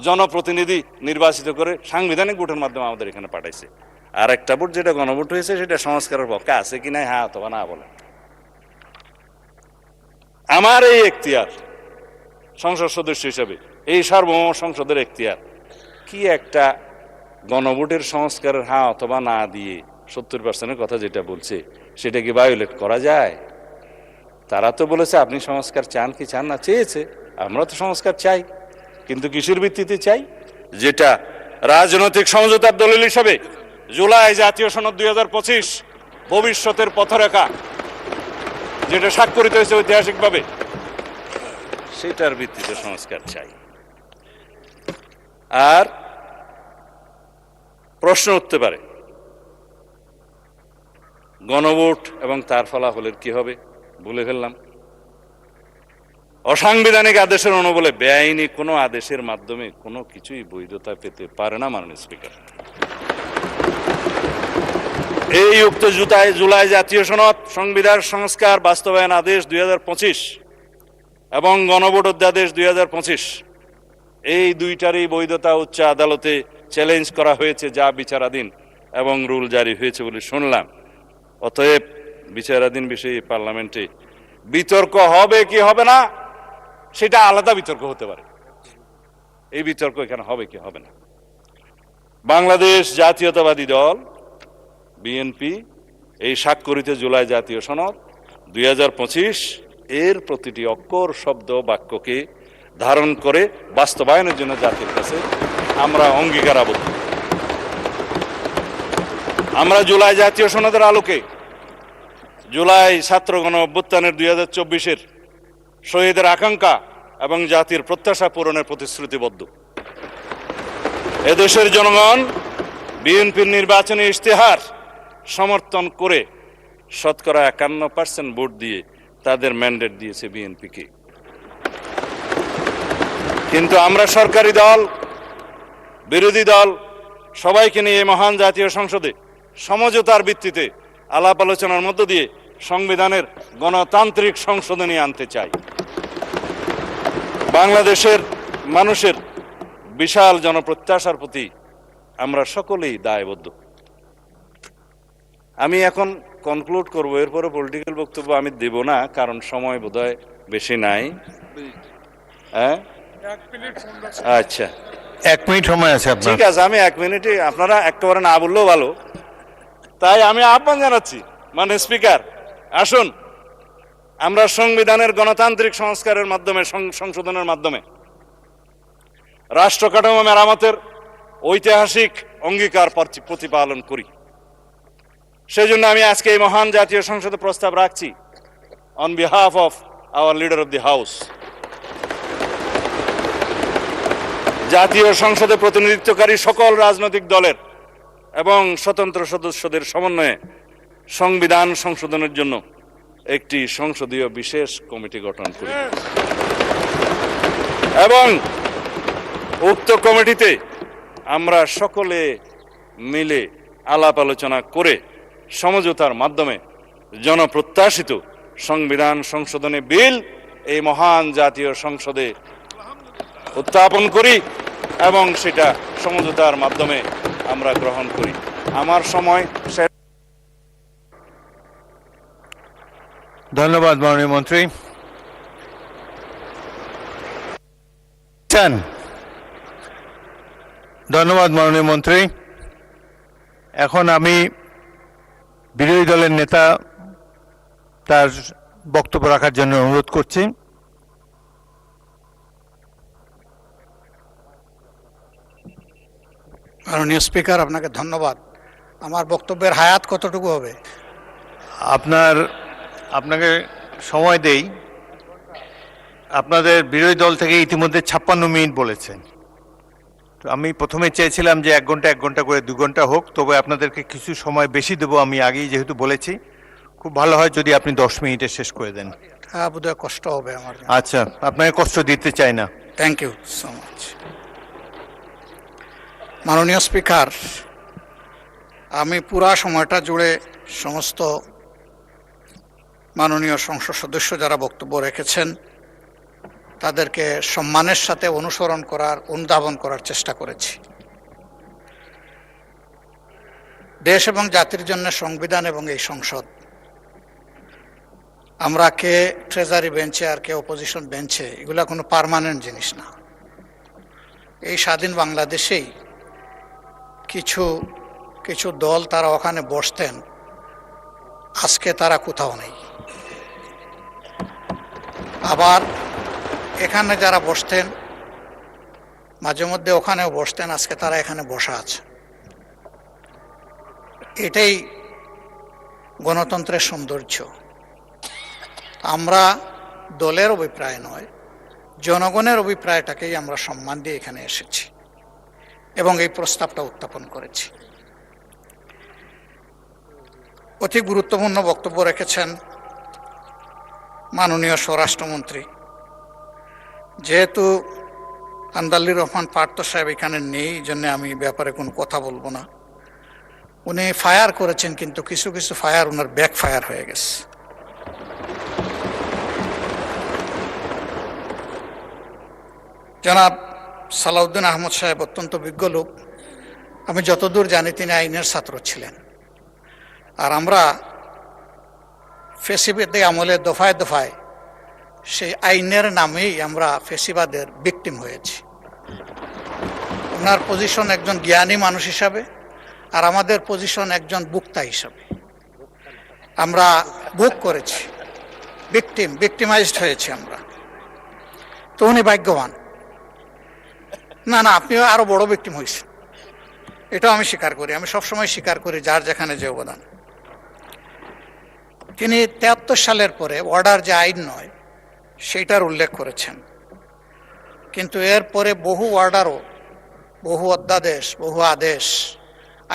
Speaker 7: জনপ্রতিনিধি নির্বাচিত করে সাংবিধানিক ভোটের মাধ্যমে আমাদের এখানে পাঠাইছে। আর একটা ভোট যেটা গণভোট হয়েছে সেটা সংস্কারের পক্ষে আছে কি না, হ্যাঁ অথবা না বলে। আমার এই এখতিয়ার সংসদ সদস্য হিসেবে, এই সার্বভৌম সংসদের এখতিয়ার কি একটা গণভোটের সংস্কারের হ্যাঁ অথবা না দিয়ে 70%-এর কথা যেটা বলছে সেটা কি ভায়োলেট করা যায়? তারা তো বলেছে আপনি সংস্কার চান কি চান না, চেয়েছে, আমরা তো সংস্কার চাই, কিন্তু কিসের ভিত্তিতে চাই? যেটা রাজনৈতিক সমঝোতার দলিল হিসাবে জুলাই জাতীয় সনদ 2025 ভবিষ্যতের পথরেখা যেটা স্বাক্ষরিত হয়েছে ঐতিহাসিকভাবে, সেটার ভিত্তিতে সংস্কার চাই। আর প্রশ্ন উঠতে পারে গণভোট এবং তার ফলাফলের কি হবে, বলে ফেললাম। অসাংবিধানিক আদেশের অনুবলে বেআইনি কোনো আদেশের মাধ্যমে কোনো কিছুই বৈধতা পেতে পারে না মাননীয় স্পিকার। এই উক্ত জুলাই জাতীয় সনদ, সংবিধান সংস্কার বাস্তবায়ন আদেশ 2025 এবং গণভোট অধ্যাদেশ 2025, এই দুইটারই বৈধতা উচ্চ আদালতে চ্যালেঞ্জ করা হয়েছে, যা বিচারাধীন এবং রুল জারি হয়েছে বলে শুনলাম। অতএব বিচারাধীন বিষয়ে পার্লামেন্টে বিতর্ক হবে কি হবে না, সেটা আলাদা বিতর্ক হতে পারে। এই বিতর্ক এখানে হবে কি হবে না। বাংলাদেশ জাতীয়তাবাদী দল বিএনপি এই স্বাক্ষরিত জুলাই জাতীয় সনদ 2025 এর প্রতিটি অক্ষর, শব্দ, বাক্যকে ধারণ করে বাস্তবায়নের জন্য জাতির কাছে আমরা অঙ্গীকারাবদ্ধ। আমরা জুলাই জাতীয় সনদের আলোকে জুলাই ছাত্র গণ অভ্যুত্থানের 2024-এর শহীদের আকাঙ্ক্ষা এবং জাতির প্রত্যাশা পূরণের প্রতিশ্রুতিবদ্ধ। এদেশের জনগণ বিএনপির নির্বাচনী ইশতেহার সমর্থন করে শতকরা 51% ভোট দিয়ে তাদের ম্যান্ডেট দিয়েছে বিএনপিকে। কিন্তু আমরা সরকারি দল, বিরোধী দল সবাইকে নিয়ে এই মহান জাতীয় সংসদে সমঝোতার ভিত্তিতে আলাপ আলোচনার মধ্য দিয়ে সংবিধানের গণতান্ত্রিক সংশোধনী আনতে চাই। বাংলাদেশের মানুষের বিশাল জনপ্রত্যাশার প্রতি আমরা সকলেই দায়বদ্ধ। আমি এখন কনক্লুড করবো, এরপরে পলিটিক্যাল বক্তব্য আমি দেব না, কারণ সময় বোধহয় বেশি নাই। হ্যাঁ, আচ্ছা,
Speaker 1: 1 মিনিট সময় আছে আপনার।
Speaker 7: ঠিক আছে, আমি 1 মিনিটে, আপনারা একেবারে না বললেও ভালো। তাই আমি আহ্বান জানাচ্ছি মানে স্পিকার, আসুন আমরা সংবিধানের গণতান্ত্রিক সংস্কারের মাধ্যমে, সংশোধনের মাধ্যমে রাষ্ট্র কাঠামো মেরামতের ঐতিহাসিক অঙ্গীকার প্রতিপালন করি। সেজন্য আমি আজকে এই মহান জাতীয় সংসদে প্রস্তাব রাখছি on behalf of our leader of the house. জাতীয় সংসদে প্রতিনিধিত্বকারী সকল রাজনৈতিক দলের এবং স্বতন্ত্র সদস্যদের সমন্বয়ে সংবিধান সংশোধনের জন্য একটি সংসদীয় বিশেষ কমিটি গঠন করি এবং উক্ত কমিটিতে আমরা সকলে মিলে আলাপ আলোচনা করে সমঝোতার মাধ্যমে জনপ্রত্যাশিত সংবিধান সংশোধনী বিল এই মহান জাতীয় সংসদে উত্থাপন করি এবং সেটা সমঝোতার মাধ্যমে আমরা গ্রহণ করি। আমার সময় শেষ।
Speaker 1: ধন্যবাদ মাননীয় মন্ত্রী। ধন্যবাদ মাননীয় মন্ত্রী। এখন আমি বিরোধী দলের নেতা তার বক্তব্য রাখার জন্য অনুরোধ করছি।
Speaker 8: মাননীয় স্পিকার, আপনাকে ধন্যবাদ। আমার বক্তব্যের হায়াত কতটুকু হবে?
Speaker 1: আপনাকে সময় দেই। আপনাদের বিরোধী দল থেকে ইতিমধ্যে 56 মিনিট বলেছেন। তো আমি প্রথমে চেয়েছিলাম যে 1 ঘন্টা করে 2 ঘন্টা হোক, তবে আপনাদেরকে কিছু সময় বেশি দেবো। আমি আগেই যেহেতু বলেছি, খুব ভালো হয় যদি আপনি 10 মিনিটে শেষ করে দেন।
Speaker 8: হ্যাঁ, বোধহয় কষ্ট হবে আমার।
Speaker 1: আচ্ছা, আপনাকে কষ্ট দিতে চাই না।
Speaker 8: Thank you so much. মাননীয় স্পিকার, আমি পুরা সময়টা জুড়ে সমস্ত মাননীয় সংসদ সদস্য যারা বক্তব্য রেখেছেন তাদেরকে সম্মানের সাথে অনুধাবন করার চেষ্টা করেছি। দেশ এবং জাতির জন্য সংবিধান এবং এই সংসদ, আমরা কে ট্রেজারি বেঞ্চে আর কে অপোজিশন বেঞ্চে, এগুলা কোনো পার্মানেন্ট জিনিস না। এই স্বাধীন বাংলাদেশেই কিছু কিছু দল তারা ওখানে বসতেন, আজকে তারা কোথাও নেই। আবার এখানে যারা বসতেন মাঝে মধ্যে ওখানেও বসতেন, আজকে তারা এখানে বসা আছে। এটাই গণতন্ত্রের সৌন্দর্য। আমরা দলের অভিপ্রায় নয়, জনগণের অভিপ্রায়টাকেই আমরা সম্মান দিয়ে এখানে এসেছি এবং এই প্রস্তাবটা উত্থাপন করেছি। অতি গুরুত্বপূর্ণ বক্তব্য রেখেছেন মাননীয় স্বরাষ্ট্রমন্ত্রী। যেহেতু আন্দালির রহমান পার্থ সাহেব এখানে নেই, এই জন্য আমি ব্যাপারে কোনো কথা বলবো না। উনি ফায়ার করেছেন, কিন্তু কিছু কিছু ফায়ার ওনার ব্যাক ফায়ার হয়ে গেছে। জনাব সালাউদ্দিন আহমদ সাহেব অত্যন্ত বিজ্ঞ লোক। আমি যতদূর জানি তিনি আইনের ছাত্র ছিলেন। আর আমরা ফেসিবাদী আমলে দফায় দফায় সেই আইনের নামেই আমরা ফেসিবাদের ভিকটিম হয়েছি। ওনার পজিশন একজন জ্ঞানী মানুষ হিসাবে, আর আমাদের পজিশন একজন বুক্তা হিসাবে। আমরা বুক করেছি, ভিকটিমাইজড হয়েছি আমরা। তো উনি ভাগ্যবান। না না, আপনিও আরো বড় ভিকটিম হয়েছেন, এটাও আমি স্বীকার করি। আমি সবসময় স্বীকার করি যার যেখানে যে অবদান। তিনি 73 সালের পরে অর্ডার যে আইন নয় সেইটার উল্লেখ করেছেন, কিন্তু এরপরে বহু অর্ডারও, বহু অধ্যাদেশ, বহু আদেশ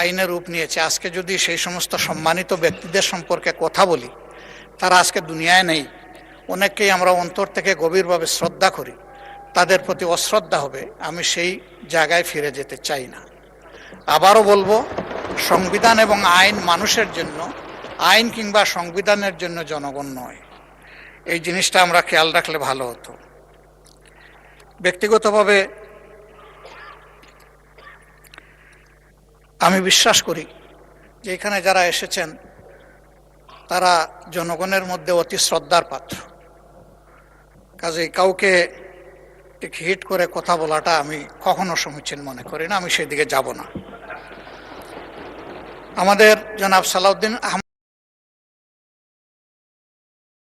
Speaker 8: আইনের রূপ নিয়েছে। আজকে যদি সেই সমস্ত সম্মানিত ব্যক্তিদের সম্পর্কে কথা বলি, তারা আজকে দুনিয়ায় নেই। অনেককেই আমরা অন্তর থেকে গভীরভাবে শ্রদ্ধা করি, তাদের প্রতি অশ্রদ্ধা হবে। আমি সেই জায়গায় ফিরে যেতে চাই না। আবারও বলবো, সংবিধান এবং আইন মানুষের জন্য, আইন কিংবা সংবিধানের জন্য জনগণ নয়। এই জিনিসটা আমরা খেয়াল রাখলে ভালো হতো। ব্যক্তিগতভাবে আমি বিশ্বাস করি যে এখানে যারা এসেছেন তারা জনগণের মধ্যে অতি শ্রদ্ধার পাত্র। কাজেই কাউকে ঠিক হিট করে কথা বলাটা আমি কখনো সমীচীন মনে করি না। আমি সেদিকে যাব না। আমাদের জনাব সালাউদ্দিন আহমদ